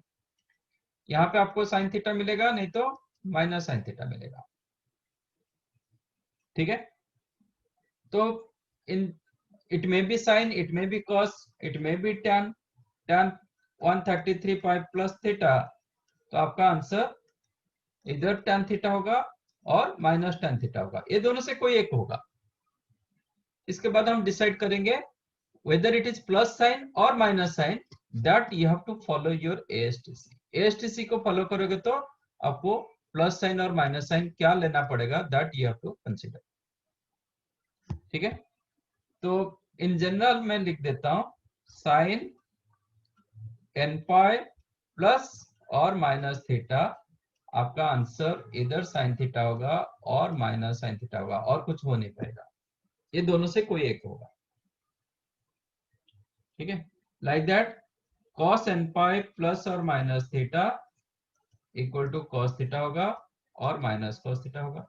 यहाँ पे आपको साइन थीटा मिलेगा नहीं तो माइनस साइन थीटा मिलेगा। ठीक है, तो in it may be sine, it may be cos, it may be tan, tan 133 pi plus theta, तो आपका आंसर इधर tan थीटा होगा और माइनस tan थीटा होगा, ये दोनों से कोई एक होगा। इसके बाद हम डिसाइड करेंगे whether it is plus sign or minus sign, that you have to follow your ASTC। ASTC को फॉलो करोगे तो आपको प्लस साइन और माइनस साइन क्या लेना पड़ेगा, that you have to consider। ठीक है, तो इन जनरल मैं लिख देता हूं साइन n पाई प्लस और माइनस थीटा, आपका आंसर इधर साइन थीटा होगा और माइनस साइन थीटा होगा, और कुछ हो नहीं पाएगा, ये दोनों से कोई एक होगा। ठीक है, like that cos n pi plus और minus theta equal to cos theta होगा और माइनस cos थीटा होगा।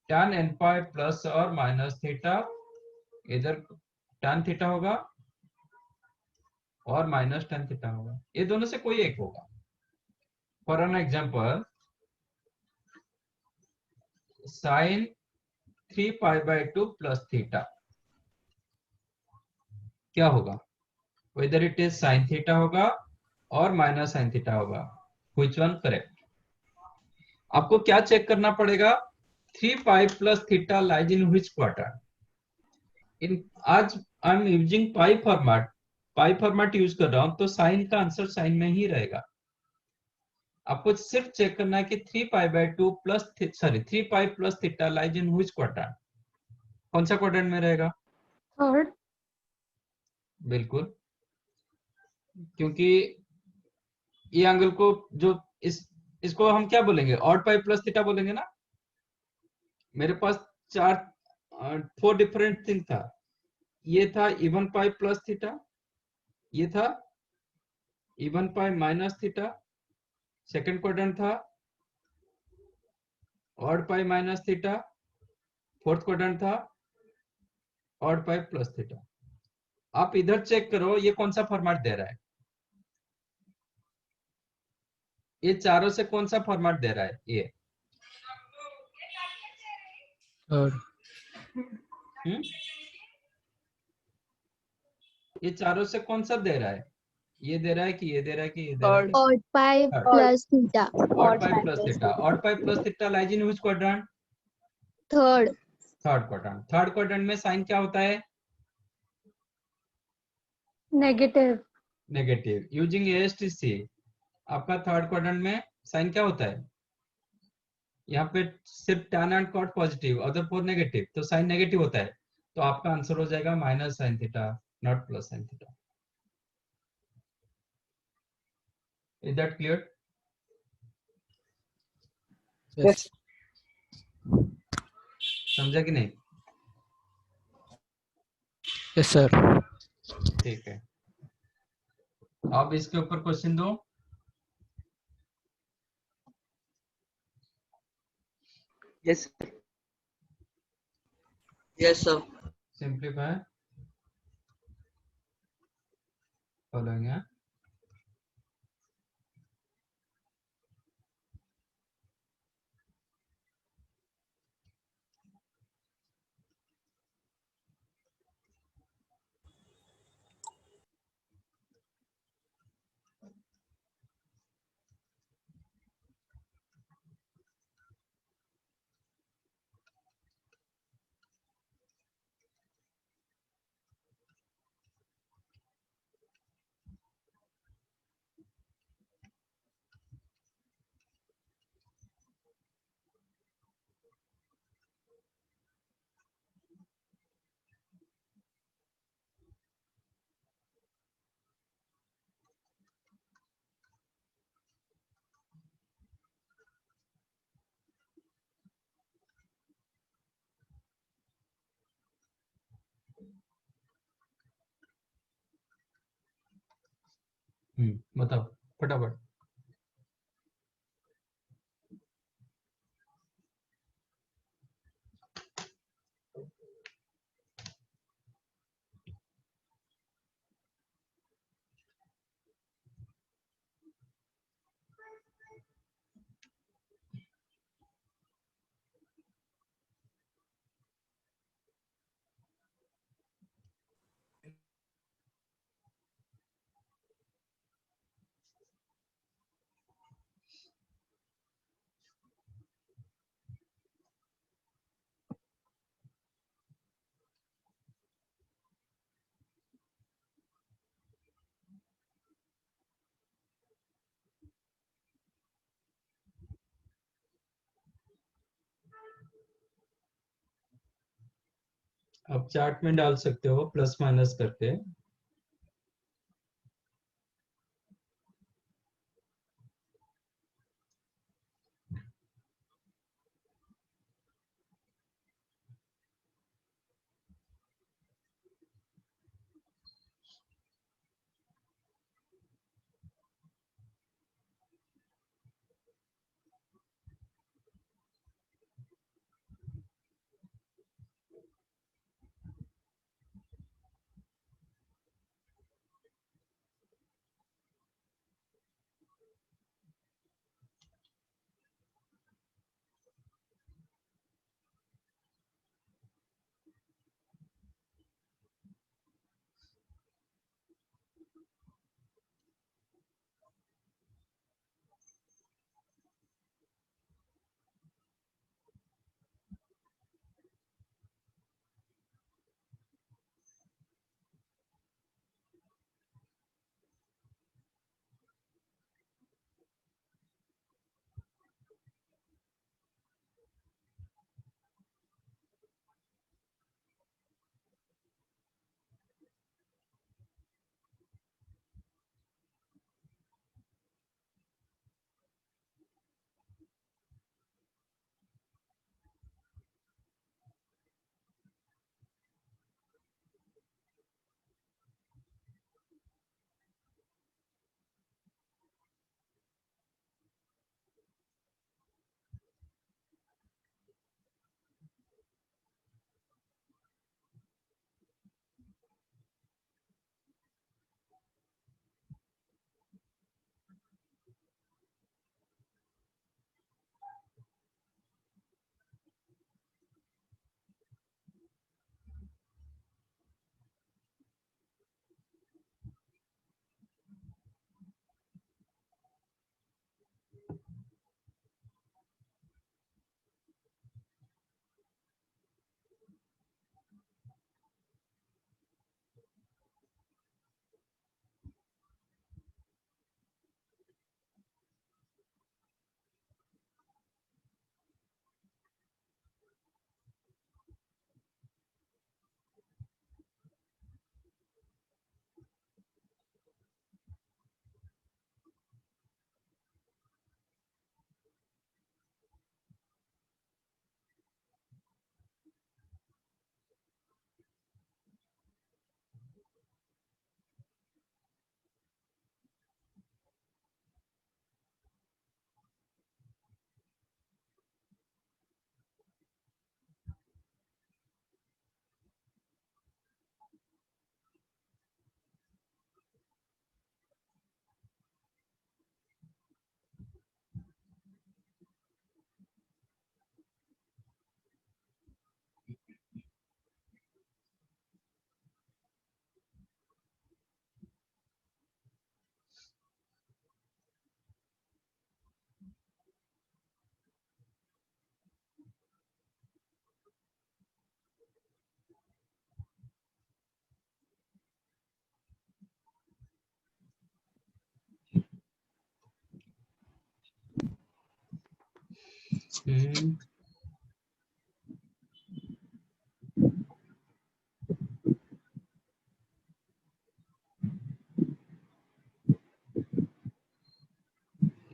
tan n पाई प्लस और माइनस थीटा इधर tan थीटा होगा और माइनस tan थीटा होगा, ये दोनों से कोई एक होगा। For an example sin 3 pi by 2 plus theta क्या होगा, whether it is sin theta होगा और माइनस sin थीटा होगा, which one correct। आपको क्या चेक करना पड़ेगा, 3 pi plus theta lies in which quarter. In आज I am using pi format use कर रहा हूं, तो साइन का आंसर साइन में ही रहेगा। आपको सिर्फ चेक करना है कि 3 pi by 2 plus 3 pi plus theta lies in which quarter, कौन सा क्वाड्रेंट में रहेगा। थर्ड। बिल्कुल, क्योंकि ये एंगल को जो इसको हम क्या बोलेंगे, ऑड पाई प्लस थीटा बोलेंगे ना। मेरे पास 4 डिफरेंट थिंग था, ये था इवन पाई प्लस थीटा, ये था even pi minus theta, second quadrant था odd pi minus theta, fourth quadrant था ऑड पाई प्लस थीटा। आप इधर चेक करो ये कौन सा फॉर्मेट दे रहा है, ये चारों से कौन सा फॉर्मेट दे रहा है, ये ये चारों से कौन सा दे रहा है, ये दे रहा है कि ये दे रहा है कि ये दे रहा है, odd pi plus theta, odd pi plus theta. Odd pi plus theta lies in which quadrant, third, third quadrant. Third quadrant में साइन क्या होता है, नेगेटिव। नेगेटिव। यूजिंग एएसटीसी आपका थर्ड क्वाड्रेंट में साइन क्या होता है, यहाँ पे सिर्फ tan and cot positive, other four negative, तो साइन नेगेटिव होता है, तो आपका आंसर हो जाएगा minus sine theta, not plus sine theta. Is that clear. Yes. समझा कि नहीं। Yes sir. ठीक है, अब इसके ऊपर क्वेश्चन दो। Yes, sir. Yes, sir. Simplify following है। बताओ फटाफट। आप चार्ट में डाल सकते हो प्लस माइनस करके।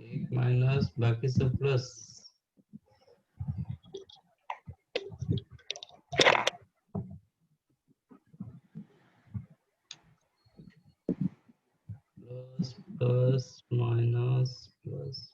एक माइनस बाकी सब plus. Plus minus plus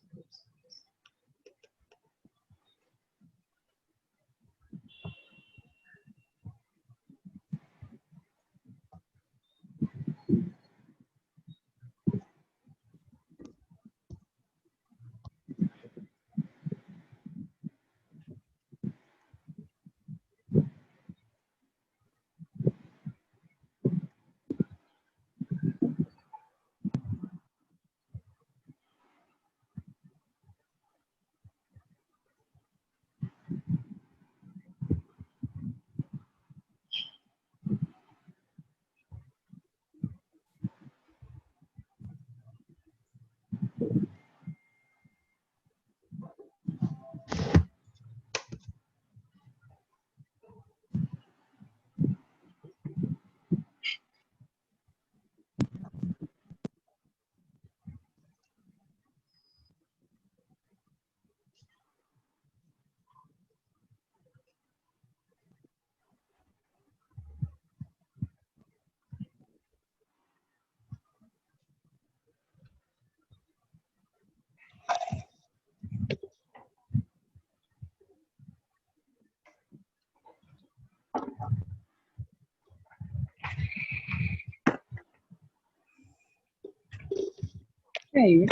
Hey.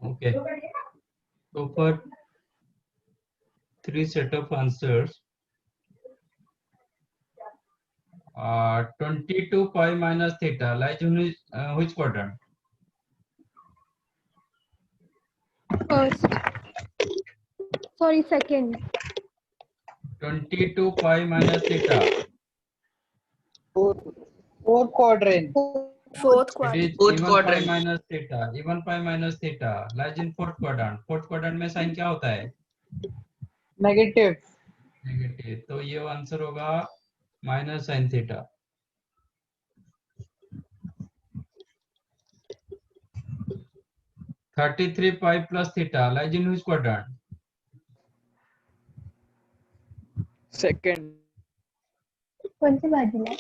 Okay. So for 3 set of answers, 22 pi minus theta lies in which quadrant? First. Sorry, second. 22 pi minus theta. Fourth quadrant. Fourth It quadrant. is Fourth even pi quadrant. minus theta. Even pi minus theta lies in fourth quadrant. Fourth quadrant में साइन क्या होता है? Negative. नेगेटिव. तो ये आंसर होगा minus sine theta. $33 pi plus theta lies in which quadrant? Second. कौन सी बाजूला?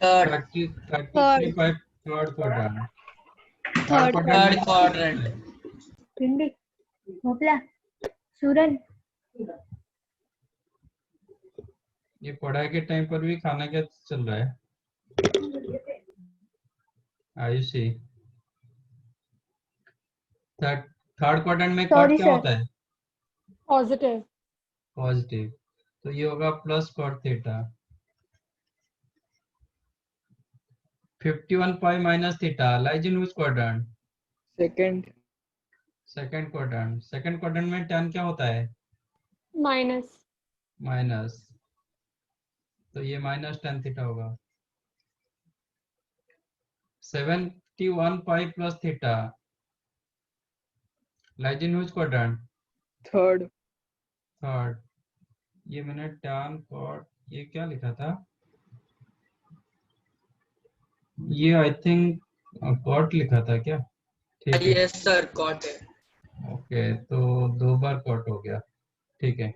Third. 33 pi third quadrant. Third Third quadrant. पिंडी मोपला सूरन. ये पढ़ाई के टाइम पर भी खाना क्या चल रहा है? आयुषी. थर्ड क्वाड्रेंट में कॉट Sorry, क्या sir. होता है? Positive. पॉजिटिव. तो ये होगा plus cot theta. 51 pi minus theta lies in which quadrant? Second. Second quadrant. Second quadrant में tan क्या होता है? Minus. माइनस. तो ये माइनस tan थीटा होगा. 71 pi plus theta lies in which quadrant? Third. Third. ये मैंने tan cot ये क्या लिखा था? ये आई थिंक कॉट लिखा था क्या? ठीक है. Yes sir, cot है. ओके, तो 2 बार कॉट हो गया. ठीक है.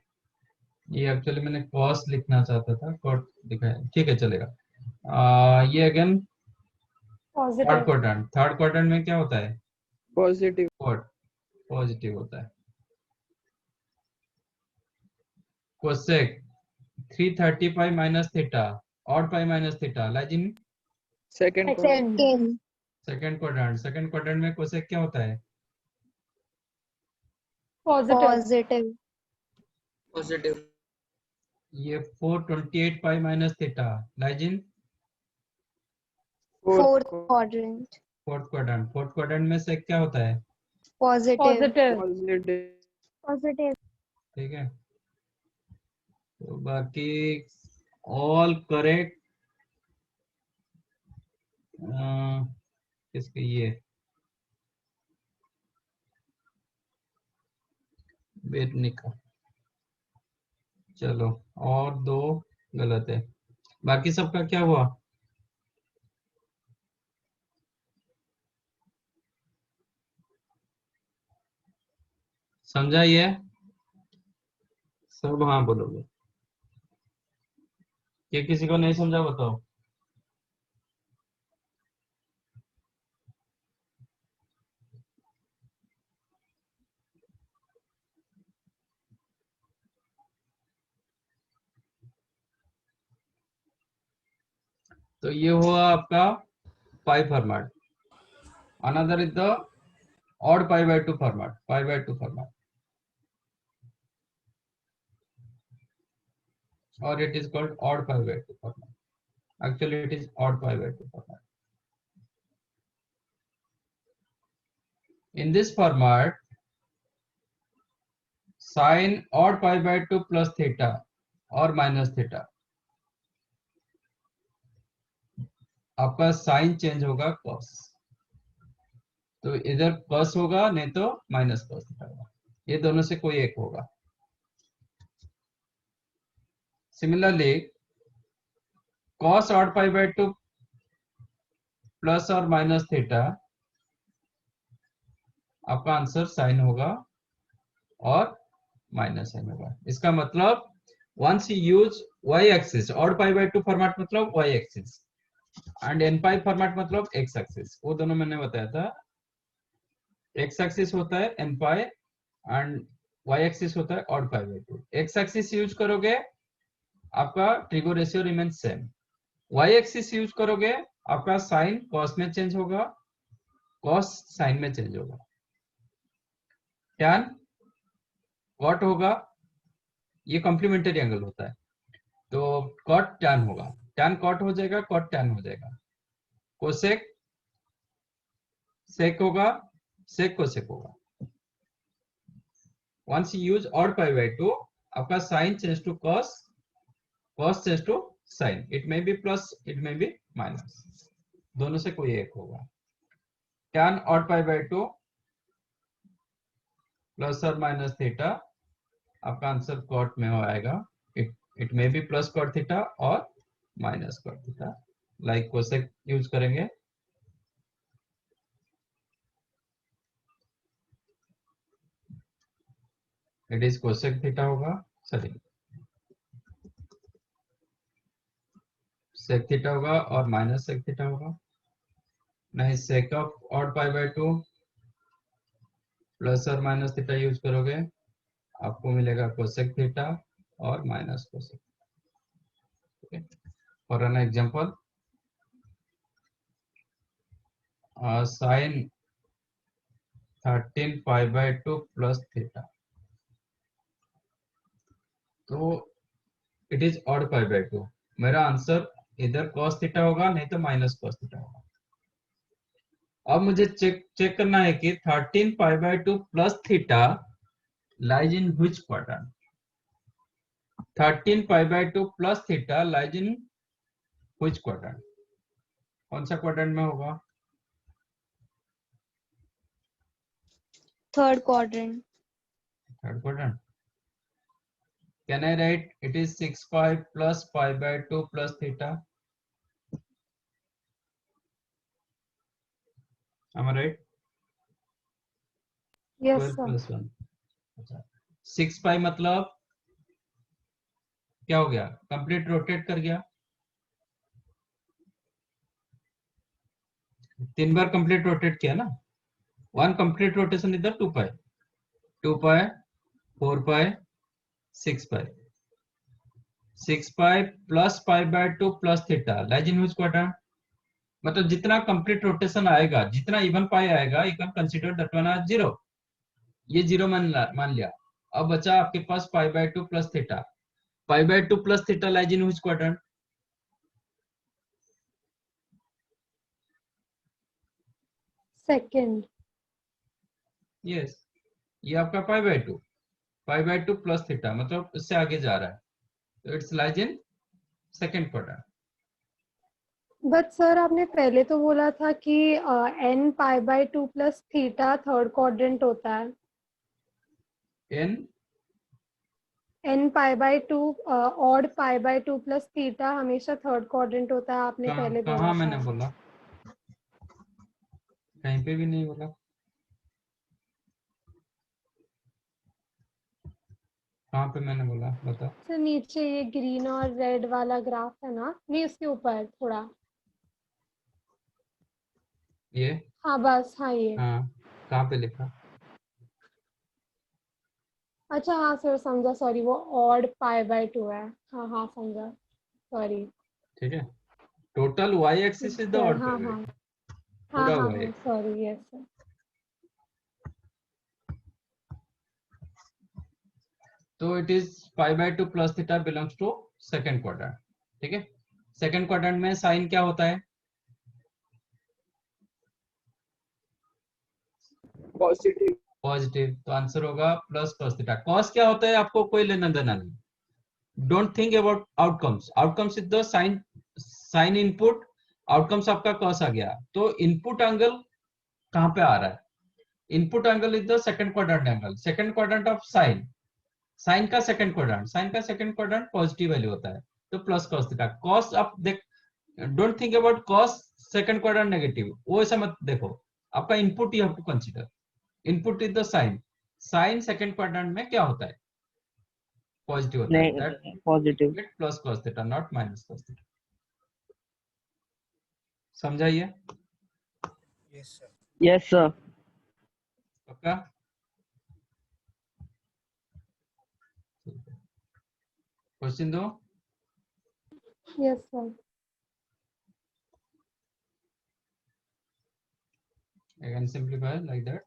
ये एक्चुअली मैंने कॉस लिखना चाहता था, कॉट लिखा है. ठीक है, चलेगा. ये again third Positive. Quadrant. Third quadrant में क्या होता है? Positive. कॉट पॉजिटिव होता है. Cosec 330 pi minus theta odd pi minus theta lies in Second. Second. Second. Second quadrant. Second quadrant में कोसेक क्या होता है? Positive. Positive. Positive. ये 428 pi minus theta lies in Fourth quadrant. Fourth quadrant. Fourth quadrant में सेक क्या होता है? Positive. Positive. Positive. Positive. ठीक है. तो बाकी ऑल करेक्ट। किसके ये बेटनिका, चलो और 2 गलत है, बाकी सबका क्या हुआ? समझा ये सब? हाँ बोलोगे। ये किसी को नहीं समझा बताओ। तो ये हुआ आपका pi format. Another is the odd pi by 2 format, pi by 2 format, or it is called odd pi by 2 format. Actually it is odd pi by 2 format. In this format, sin odd pi by 2 plus theta or minus theta, आपका साइन चेंज होगा cos, तो इधर cos होगा नहीं तो माइनस cos थीटा होगा, ये दोनों से कोई एक होगा। Similarly cos odd pi by 2 plus और माइनस थीटा, आपका आंसर साइन होगा और माइनस साइन होगा। इसका मतलब once you use y axis, odd pi by 2 format मतलब y axis and n pi format मतलब x axis, वो दोनों मैंने बताया था। x axis होता है n pi and y axis होता है odd pi by 2। x axis use करोगे आपका trigo ratio remains same, y axis use करोगे आपका साइन cos में चेंज होगा, cos साइन में चेंज होगा, tan cot होगा, ये कॉम्प्लीमेंट्री एंगल होता है तो cot tan होगा, tan cot हो जाएगा, cot tan हो जाएगा, कोसेक सेक होगा, सेक कोसेक होगा। once you use odd pi by 2, आपका sin change to cos, cos change to sin, it may be plus, it may be minus, दोनों से कोई एक होगा। tan odd pi by 2 plus और माइनस थीटा, आपका आंसर cot में हो आएगा, it may be plus cot theta और minus cot theta, like cosec use करेंगे। इट इज कोसेक थीटा होगा, सॉरी सेक थीटा होगा और माइनस सेक थीटा होगा, नहीं sec of odd pi bye 2 plus और माइनस थीटा यूज करोगे आपको मिलेगा कोसेक थीटा और minus cosec. For an example, sine 13 पाई बाय 2 प्लस थीटा, तो it is odd pi bye 2, मेरा आंसर इधर cos थीटा होगा नहीं तो माइनस cos थीटा होगा। अब मुझे चेक करना है कि 13 पाई bye 2 plus theta lies in which quadrant, 13 पाई bye 2 plus theta lies in which quadrant, कौन सा क्वाड्रेंट में होगा? Third quadrant. Third quadrant. Can I right it is 6 pi plus pi bye 2 plus theta, am I right? Yes, 12 sir. Plus 1, अच्छा 6 पाई मतलब क्या हो गया, कंप्लीट रोटेट कर गया, 3 बार कंप्लीट रोटेट किया ना, 1 कंप्लीट रोटेशन इधर 2 pi, 2 pi 4 pi 6 pi, 6 pi plus pi bye 2 plus theta lies in which quadrant, मतलब जितना कंप्लीट रोटेशन आएगा, जितना इवन पाई आएगा, you can consider that one as 0, ये 0 मान लिया। अब बचा आपके पास pi bye 2 plus theta, pi bye 2 plus theta lies in which quadrant? Second. Yes, ये आपका पाई बाय 2 प्लस थीटा मतलब उससे आगे जा रहा है, तो it's lies in second quadrant. But sir आपने पहले तो बोला था कि n pi by 2 plus theta third quadrant होता है। n n pi by 2 odd pi bye 2 plus theta हमेशा थर्ड क्वाड्रेंट होता है, आपने पहले बोला कहाँ मैंने था। बोला? कहीं पे भी नहीं बोला। कहाँ पे मैंने बोला बता? सर नीचे ये ग्रीन और रेड वाला ग्राफ है ना, नहीं उसके ऊपर थोड़ा। ये हाँ बस, हाँ ये। हाँ, कहाँ पे लिखा? अच्छा हाँ सर समझा, सॉरी वो ऑड पाई बाय 2 है। हाँ हाँ समझा, सॉरी। ठीक है, total y axis is the sir odd हाँ पाई, हाँ हाँ पूरा हाँ y। हाँ सॉरी, यस सर। तो it is pi bye 2 plus theta belongs to second quadrant. ठीक है, सेकंड क्वाड्रेंट में साइन क्या होता है? पॉजिटिव। पॉजिटिव, तो आंसर होगा प्लस cos थीटा। cos क्या होता है आपको कोई लेना देना नहीं। Don't think about outcomes, outcomes is the sine, sine input, outcomes आपका cos आ गया। तो इनपुट एंगल कहाँ पे आ रहा है? Input angle is the second quadrant angle, second quadrant of sine, sine का सेकंड क्वाड्रेंट, साइन का सेकंड क्वाड्रेंट पॉजिटिव वैल्यू होता है, तो प्लस cos थीटा। cos आप देख, don't think about cos second quadrant negative, वो ऐसा मत देखो, आपका input you have to consider. Input is the sine, sine second quadrant में क्या होता है? पॉजिटिव होता है, दैट नहीं positive. Get plus cos theta not minus cos theta. समझाइए? Yes sir. पक्का? क्वेश्चन दो। Yes sir. I can simplify like that.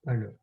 Find out.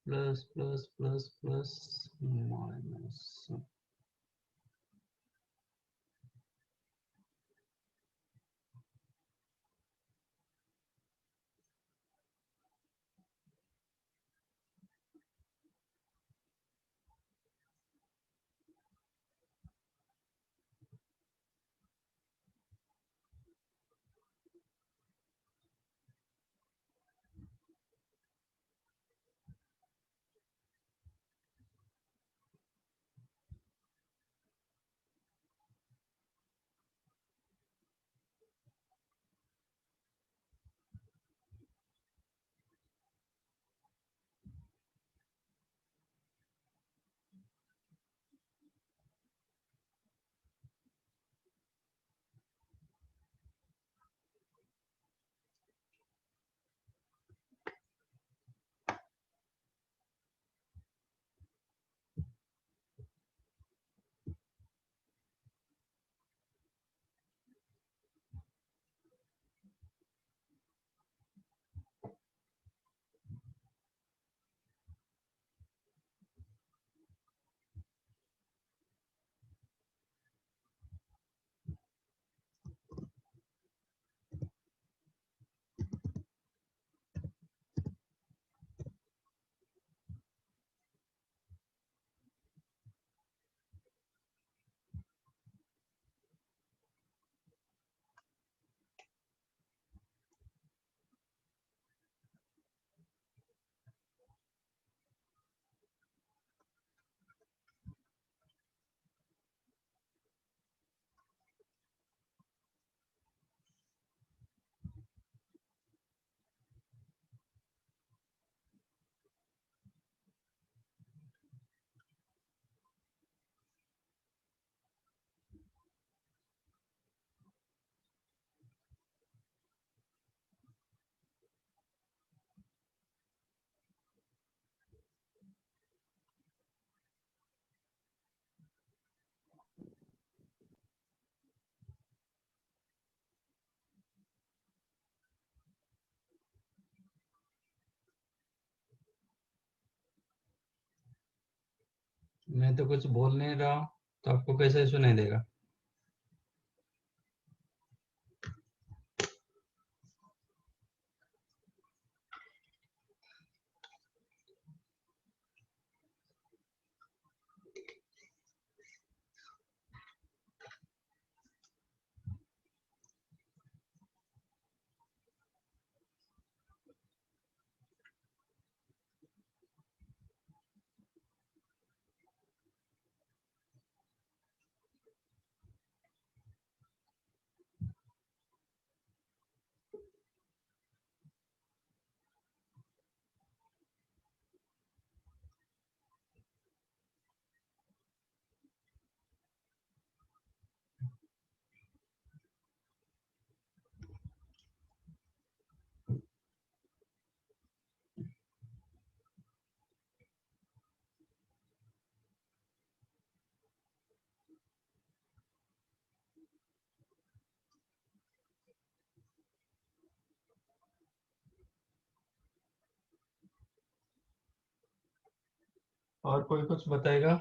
Plus plus plus plus minus. मैं तो कुछ बोल नहीं रहा हूँ, तो आपको कैसे सुनाई देगा? और कोई कुछ बताएगा?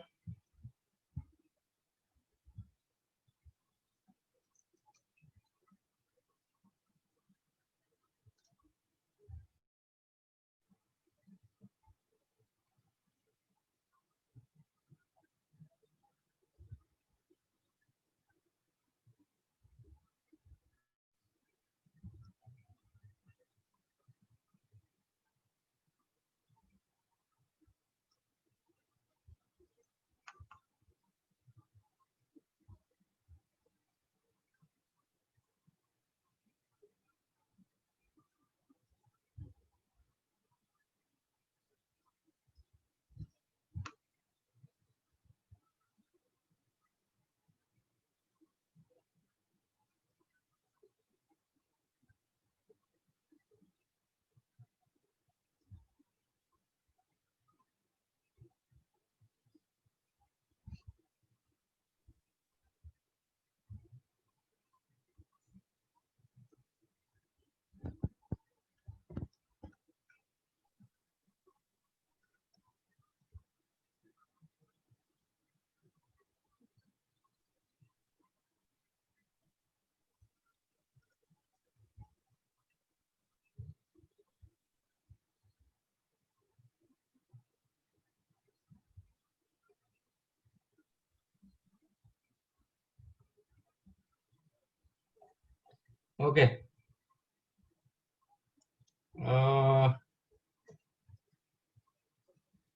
ओके,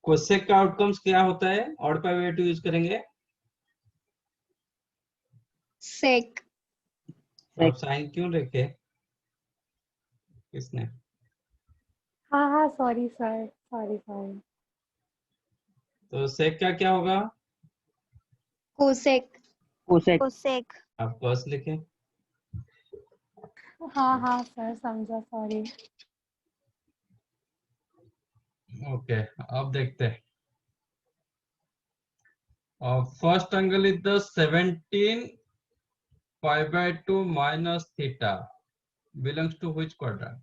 कोसेक का आउटकम्स क्या होता है? ऑड पाई बाय 2 यूज करेंगे। सेक। आप साइन क्यों रखे? किसने? हाँ हाँ सॉरी सर, सॉरी सॉरी। तो सेक का क्या होगा? कोसेक। कोसेक। कोसेक। आप कॉस लिखें। हाँ हाँ सर समझा, सॉरी। ओके, अब देखते हैं। First angle is the 17 pi by 2 minus theta belongs to which quadrant?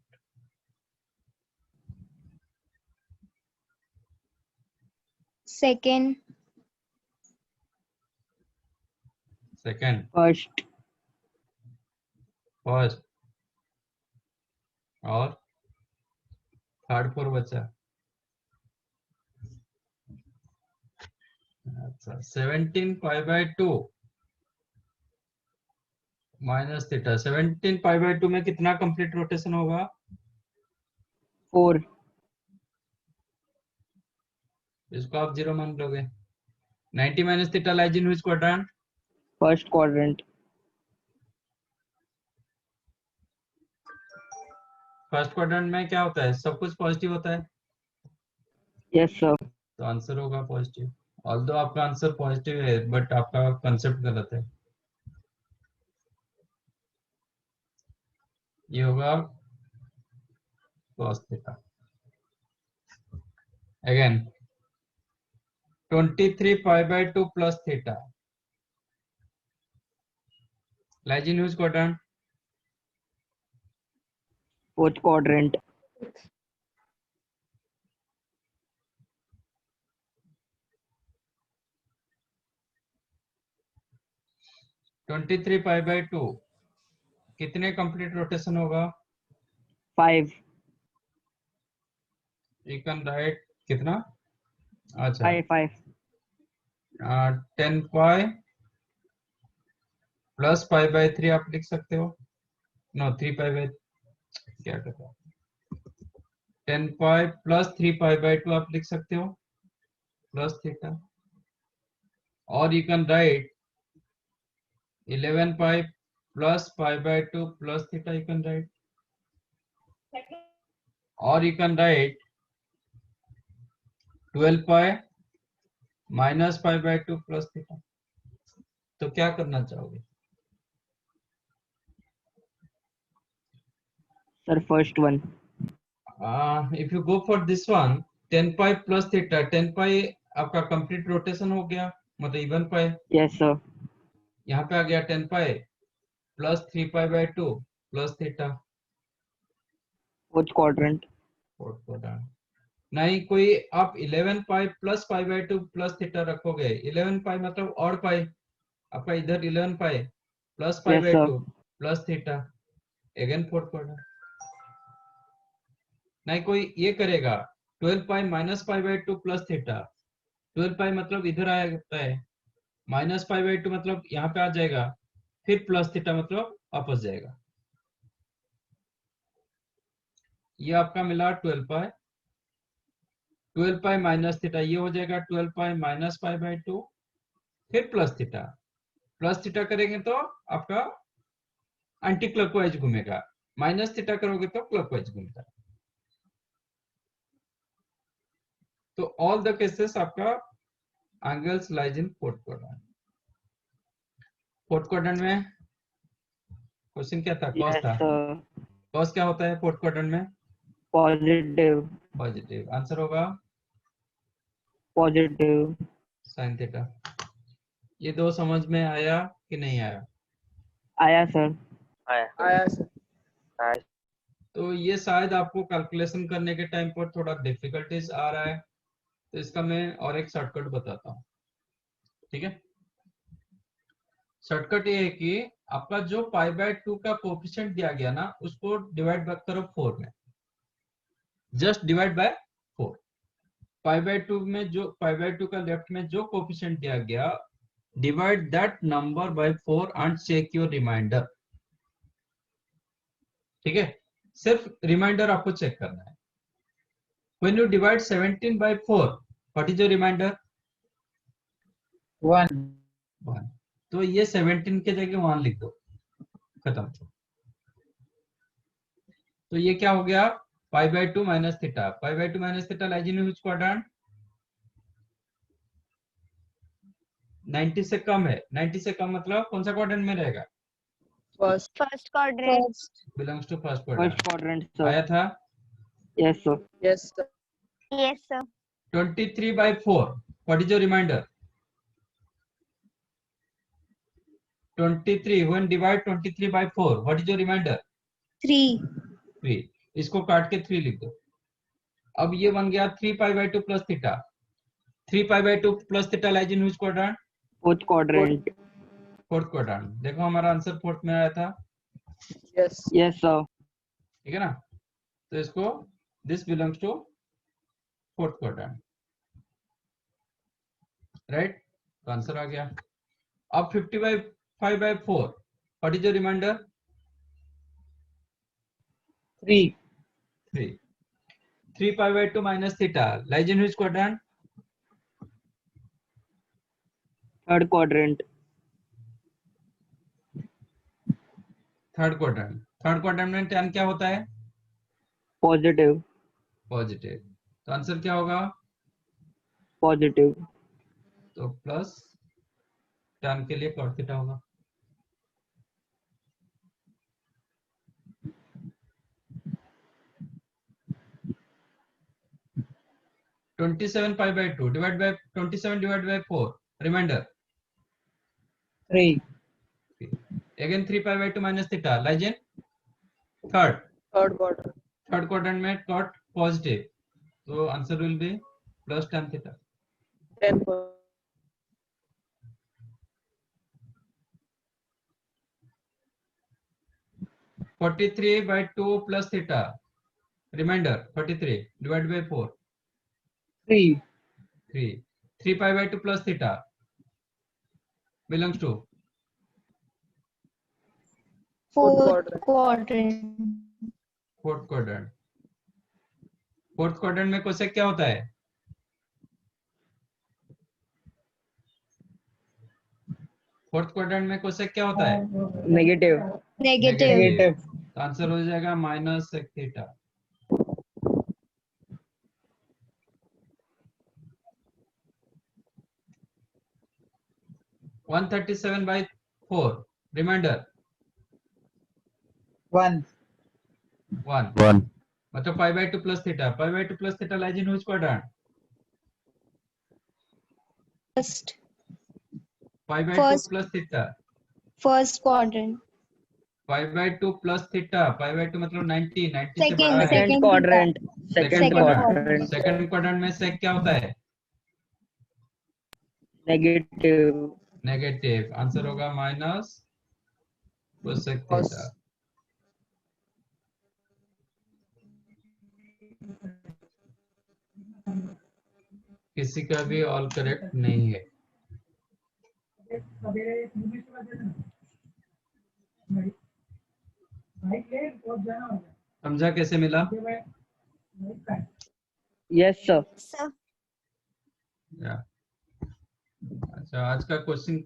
Second. Second, first. First और थर्ड फोर बचा। अच्छा, 17 pi by 2 minus theta. 17 pi by 2 में कितना कंप्लीट रोटेशन होगा? 4। इसको आप 0 मान लोगे। 90 minus theta lies in which quadrant? First quadrant. First quadrant में क्या होता है? सब कुछ पॉजिटिव होता है, यस सर। तो आंसर होगा पॉजिटिव। ऑल्दो आपका आंसर पॉजिटिव है बट आपका कंसेप्ट गलत है। ये होगा cos theta. Again 23 pi by 2 plus theta lies in which quadrant? Fourth quadrant. 23 pi by 2 कितने कंप्लीट रोटेशन होगा? 5। यू कैन राइट कितना? अच्छा, 5। 10 पाई प्लस पाई बाय 3 आप लिख सकते हो। नो 3 पाई बाय, क्या कहता है, 10 पाई प्लस 3 पाई बाय 2 आप लिख सकते हो प्लस थीटा। और you can write 11 pi plus pi bye 2 plus theta, you can write. और you can write 12 pi minus pi bye 2 plus theta. तो क्या करना चाहोगे? Sir first one. If you go for this one 10 pi plus theta, 10 pi आपका कंप्लीट रोटेशन हो गया, मतलब इवन पाई। Yes sir. यहाँ पे आ गया 10 pi plus 3 pi bye 2 plus theta. Fourth quadrant. Fourth quadrant नहीं, कोई आप 11 pi plus pi bye 2 plus theta रखोगे। 11 पाई मतलब और पाई, आपका इधर 11 pi plus pi yes by sir. 2 plus theta, again fourth quadrant. नहीं, कोई ये करेगा 12 pi minus pi bye 2 plus theta. 12 pi मतलब इधर आएगा है, माइनस पाई बाय 2 मतलब यहाँ पे आ जाएगा, फिर प्लस थीटा मतलब वापस जाएगा। ये आपका मिला 12 पाई। 12 पाई माइनस थीटा ये हो जाएगा 12 पाई माइनस पाई बाय 2, फिर प्लस थीटा। प्लस थीटा करेंगे तो आपका एंटी क्लॉकवाइज घूमेगा, माइनस थीटा करोगे तो क्लॉकवाइज घूमेगा। तो ऑल द केसेस आपका angles lies in fourth quadrant. Fourth quadrant में क्वेश्चन क्या था? कॉस यस था। सर। कॉस क्या होता है फोर्थ क्वाड्रेंट में? पॉजिटिव। पॉजिटिव। आंसर होगा पॉजिटिव। Sine theta. ये दो समझ में आया कि नहीं आया? आया सर। आया सर। तो ये शायद आपको कैलकुलेशन करने के टाइम पर थोड़ा डिफिकल्टीज आ रहा है, तो इसका मैं और एक शॉर्टकट बताता हूँ, ठीक है? शॉर्टकट ये है कि आपका जो पाई बाय 2 का कोफिशिएंट दिया गया ना, उसको डिवाइड करो 4 में, just divide by 4। Pi by 2 में जो पाई बाय 2 का लेफ्ट में जो कोफिशिएंट दिया गया, divide that number by 4 and check your reminder. ठीक है, सिर्फ रिमाइंडर आपको चेक करना है। When you divide 17 by 4, what is your remainder? 1. 1. तो ये 17 के जगह 1 लिख दो, खत्म। तो ये क्या हो गया? Pi by 2 minus theta. Pi bye 2 minus theta lies in which quadrant? 90 से कम है। 90 से कम मतलब कौन सा क्वाड्रेंट में रहेगा? First First quadrant. Belongs to first first quadrant. Quadrant आया सर। था? Yes sir. Yes, sir. Yes, sir. 23 by 4, what is your remainder? 23, when divide 23 by 4, what is your remainder? 3. 3. इसको काट के 3 लिख दो। अब ये बन गया 3 pi bye 2 plus theta. 3 pi bye 2 plus theta lies in which quadrant? Fourth quadrant. Fourth quadrant. देखो हमारा आंसर फोर्थ में आया था, Yes. Yes sir. ठीक है ना? तो इसको this belongs to fourth quadrant, right? तो आंसर आ गया। अब 55 by 4, what is your remainder? 3. 3. 3 pi by 2 minus theta lies in which quadrant? Third quadrant. Third quadrant. Third quadrant में tan क्या होता है? पॉजिटिव। पॉजिटिव। तो आंसर क्या होगा? पॉजिटिव। तो प्लस tan के लिए cot थीटा होगा। (27 pi by 2 divided by 27 divided by 4 remainder? 3. Again 3 pi by 2 minus theta lies in third Third quadrant. Third quadrant में cot पॉजिटिव, तो answer will be plus tan theta. 10. 43 by 2 plus theta remainder 43 divided by 4 3. 3 pi by 2 plus theta belongs to 4th quadrant. Fourth quadrant. Fourth quadrant में कोसेक क्या होता है? फोर्थ क्वाड्रेंट में कोसेक क्या होता है? नेगेटिव। Negative. Negative. तो आंसर हो जाएगा minus sec theta. One 137 by 4 reminder 1. 1 मतलब pi bye 2 plus theta. Pi bye 2 plus theta lies in which quadrant? First. Pi bye 2 First. Plus theta. First quadrant. Pi bye 2 plus theta. Pi bye 2 मतलब 90 90 से Second. बड़ा है। Second quadrant. Second second quadrant. Second quadrant में सेक क्या होता है? नेगेटिव। नेगेटिव। आंसर होगा माइनस कोसेक थीटा। किसी का भी ऑल करेक्ट नहीं है। समझा कैसे मिला? Yes sir. Sir. या अच्छा, आज का क्वेश्चन,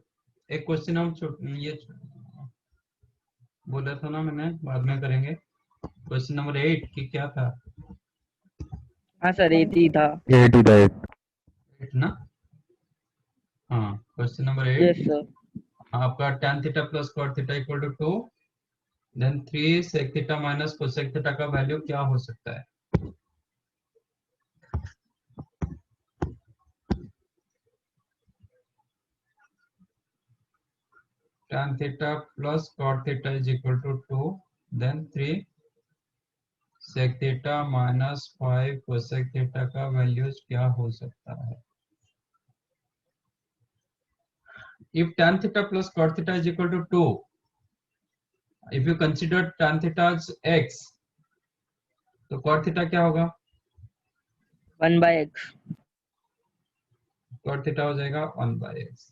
एक क्वेश्चन हम ये बोला था ना मैंने, बाद में करेंगे। क्वेश्चन नंबर 8 की क्या था? हाँ सर, 8 ही था। 8 ना? हाँ, क्वेश्चन नंबर 8 यस सर। आपका tan theta plus cot theta equal to 2, then 3 sec theta minus cosec theta का वैल्यू क्या हो सकता है? tan theta plus cot theta is equal to 2, then 3 sec theta minus 5 cosec theta का वैल्यूज क्या हो सकता है? If tan theta plus cot theta is equal to 2, if you consider tan theta as x, तो cot theta क्या होगा? 1/x। cot theta हो जाएगा 1/x।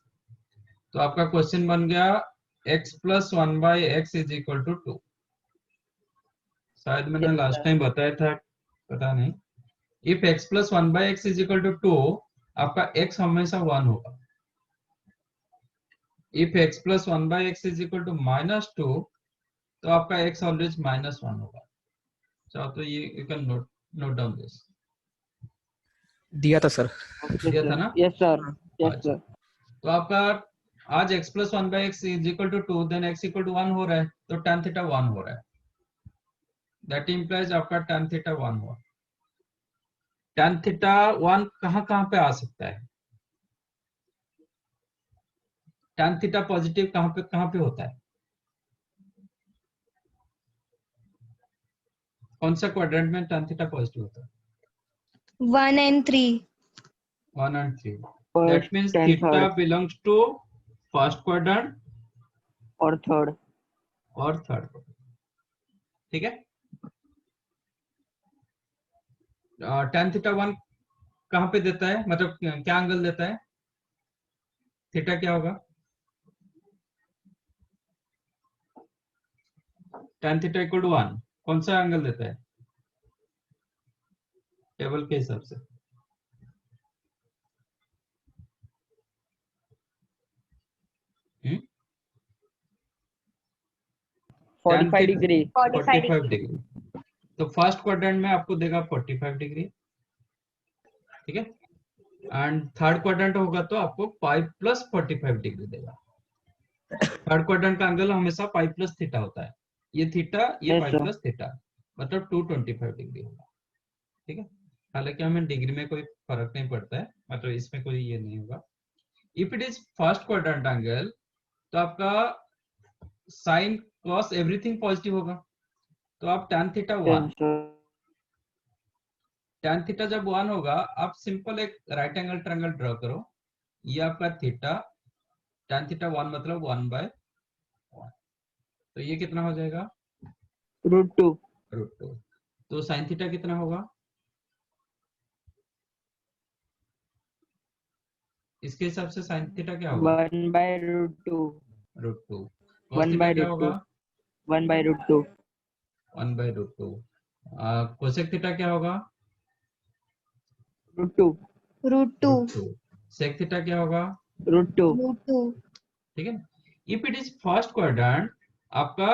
तो आपका क्वेश्चन बन गया x plus 1/x is equal to 2। शायद मैंने लास्ट टाइम बताया था, पता नहीं। If x plus 1/x is equal to 2, आपका x हमेशा 1 होगा। If x plus 1/x is equal to -2, तो आपका x ऑलवेज -1 होगा। चाहो तो ये you can note down this. दिया था सर। दिया था ना? यस सर, यस अच्छा, सर। तो आपका आज x plus 1/x is equal to 2, then x equal to 1 हो रहा है, तो tan थीटा 1 हो रहा है। दैट इंप्लाइज आपका tan थीटा 1 हुआ। tan थीटा 1 कहाँ पे आ सकता है? tan थीटा पॉजिटिव कहाँ पे होता है? कौन सा क्वाड्रेंट में tan थीटा पॉजिटिव होता है? 1 and 3. 1 and 3. That means and theta third. belongs to first quadrant और थर्ड। और थर्ड quadrant. ठीक है? tan थीटा 1 कहाँ पे देता है, मतलब क्या एंगल देता है? थीटा क्या होगा? tan थीटा इक्वल टू 1 कौन सा एंगल देता है टेबल के हिसाब से? हम्म? 45 डिग्री। 45 डिग्री। तो फर्स्ट क्वाड्रेंट में आपको देगा 45 डिग्री, ठीक है? एंड थर्ड क्वाड्रेंट होगा तो आपको 5 प्लस 45 डिग्री देगा। थर्ड क्वाड्रेंट का एंगल हमेशा 5 प्लस थीटा होता है। ये थीटा, ये Yes, 5 sir. प्लस थीटा, मतलब 225 डिग्री होगा। ठीक है? हालांकि हमें डिग्री में कोई फर्क नहीं पड़ता है, मतलब इसमें कोई ये नहीं होगा। If it is first quadrant angle, तो आपका साइन कॉस एवरीथिंग पॉजिटिव होगा। तो आप tan थीटा 1, tan थीटा जब 1 होगा, आप सिंपल एक राइट एंगल ट्रायंगल ड्रॉ करो। ये आपका थीटा, tan थीटा 1 मतलब 1/1, तो ये कितना हो जाएगा? √2। √2। तो साइन थीटा कितना होगा? इसके हिसाब से साइन थीटा क्या होगा? 1/√2। √2। cos थीटा क्या होगा? 1/√2। 1/√2। कोसेक थीटा क्या होगा? √2। √2. सेक थीटा क्या होगा? √2। √2. ठीक है? If it is first quadrant, आपका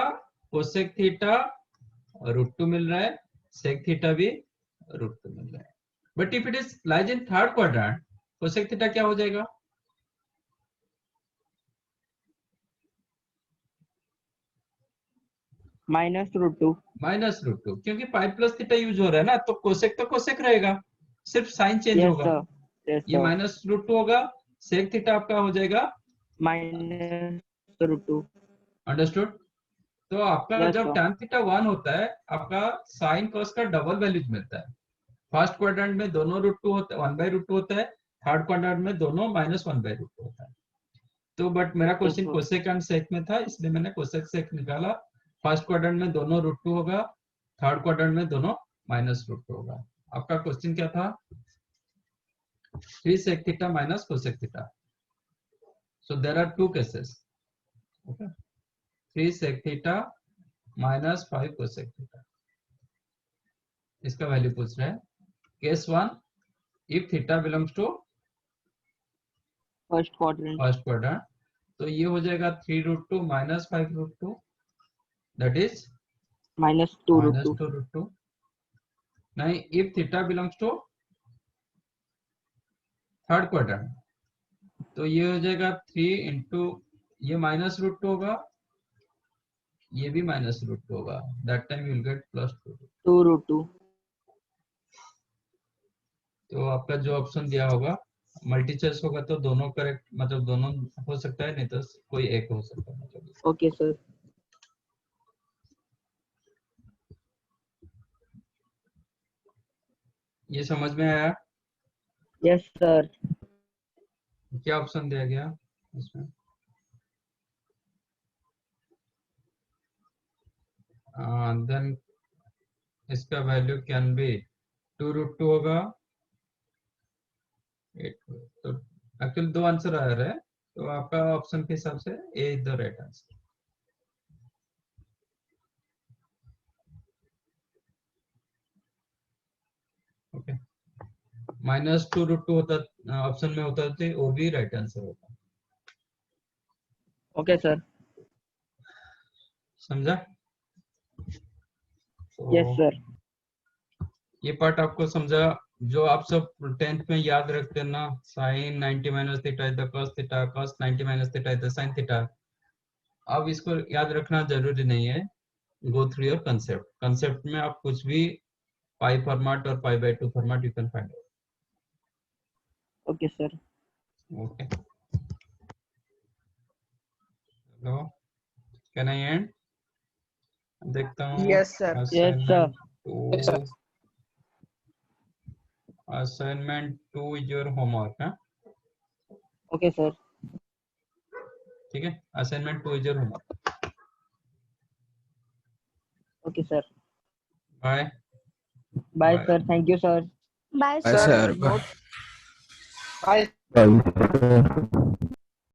कोसेक थीटा √2 मिल रहा है, सेक थीटा भी √2 मिल रहा है। But if it is lies in third quadrant, cosec theta क्या हो जाएगा? -√2। -√2, क्योंकि 5 प्लस थीटा यूज हो रहा है ना, तो कोसेक रहेगा, सिर्फ साइन चेंज यस होगा। सर, यस ये सर। -√2 होगा, सेक थीटा आपका हो जाएगा -√2। अंडरस्टूड? तो आपका Yes, जब sir. tan थीटा 1 होता है, आपका साइन कॉस का डबल वैल्यूज मिलता है। फर्स्ट क्वाड्रेंट में दोनों √2 होता है, 1/√2 होता है, थर्ड क्वाड्रेंट में दोनों -1/√2 होता है। तो बट मेरा क्वेश्चन sir. कोसेक एंड सेक में था, इसलिए मैंने कोसेक सेक निकाला। फर्स्ट क्वाड्रेंट में दोनों √2 होगा, थर्ड क्वाड्रेंट में दोनों -√2 होगा। आपका क्वेश्चन क्या था? 3 sec theta minus cosec theta. So there are two cases. Okay. 3 sec theta minus 5 cosec theta. इसका वैल्यू पूछ रहा है। Case 1, if theta belongs to first quadrant, तो ये हो जाएगा 3√2 minus 5√2, that is -2√2। नहीं, if theta belongs to third quadrant, तो ये हो जाएगा 3 इंटू ये -√2 होगा, ये भी -√2 होगा, that time you will get +2. 2√2। तो आपका जो ऑप्शन दिया होगा मल्टी चॉइस होगा, तो दोनों करेक्ट, मतलब दोनों हो सकता है, नहीं तो कोई एक हो सकता है। मतलब ओके सर। ये समझ में आया? Yes sir. क्या ऑप्शन दिया गया इसमें? देन इसका वैल्यू कैन बी 2√2 होगा। तो एक्चुअली दो आंसर आ रहे हैं, तो आपका ऑप्शन के हिसाब से A is the right answer. -2√2 होता ऑप्शन में होता तो वो भी राइट आंसर होता। Okay sir. समझा? Yes sir. ये पार्ट आपको समझा? जो आप सब 10th में याद रखते हैं ना, sin 90 minus theta is the cos theta, cos 90 minus theta is the sin theta. अब इसको याद रखना जरूरी नहीं है, go through your concept. Concept में आप कुछ भी पाई फॉर्मेट और pi by 2 format you can find out. Okay sir. Okay, hello, can I and? देखता हूँ। Yes sir. Yes sir. Assignment 2 is your homework, हाँ? Okay sir. ठीक है, assignment 2 is your homework. Okay sir. Bye bye sir, thank you sir. Bye Bye, sir. sir. Bye.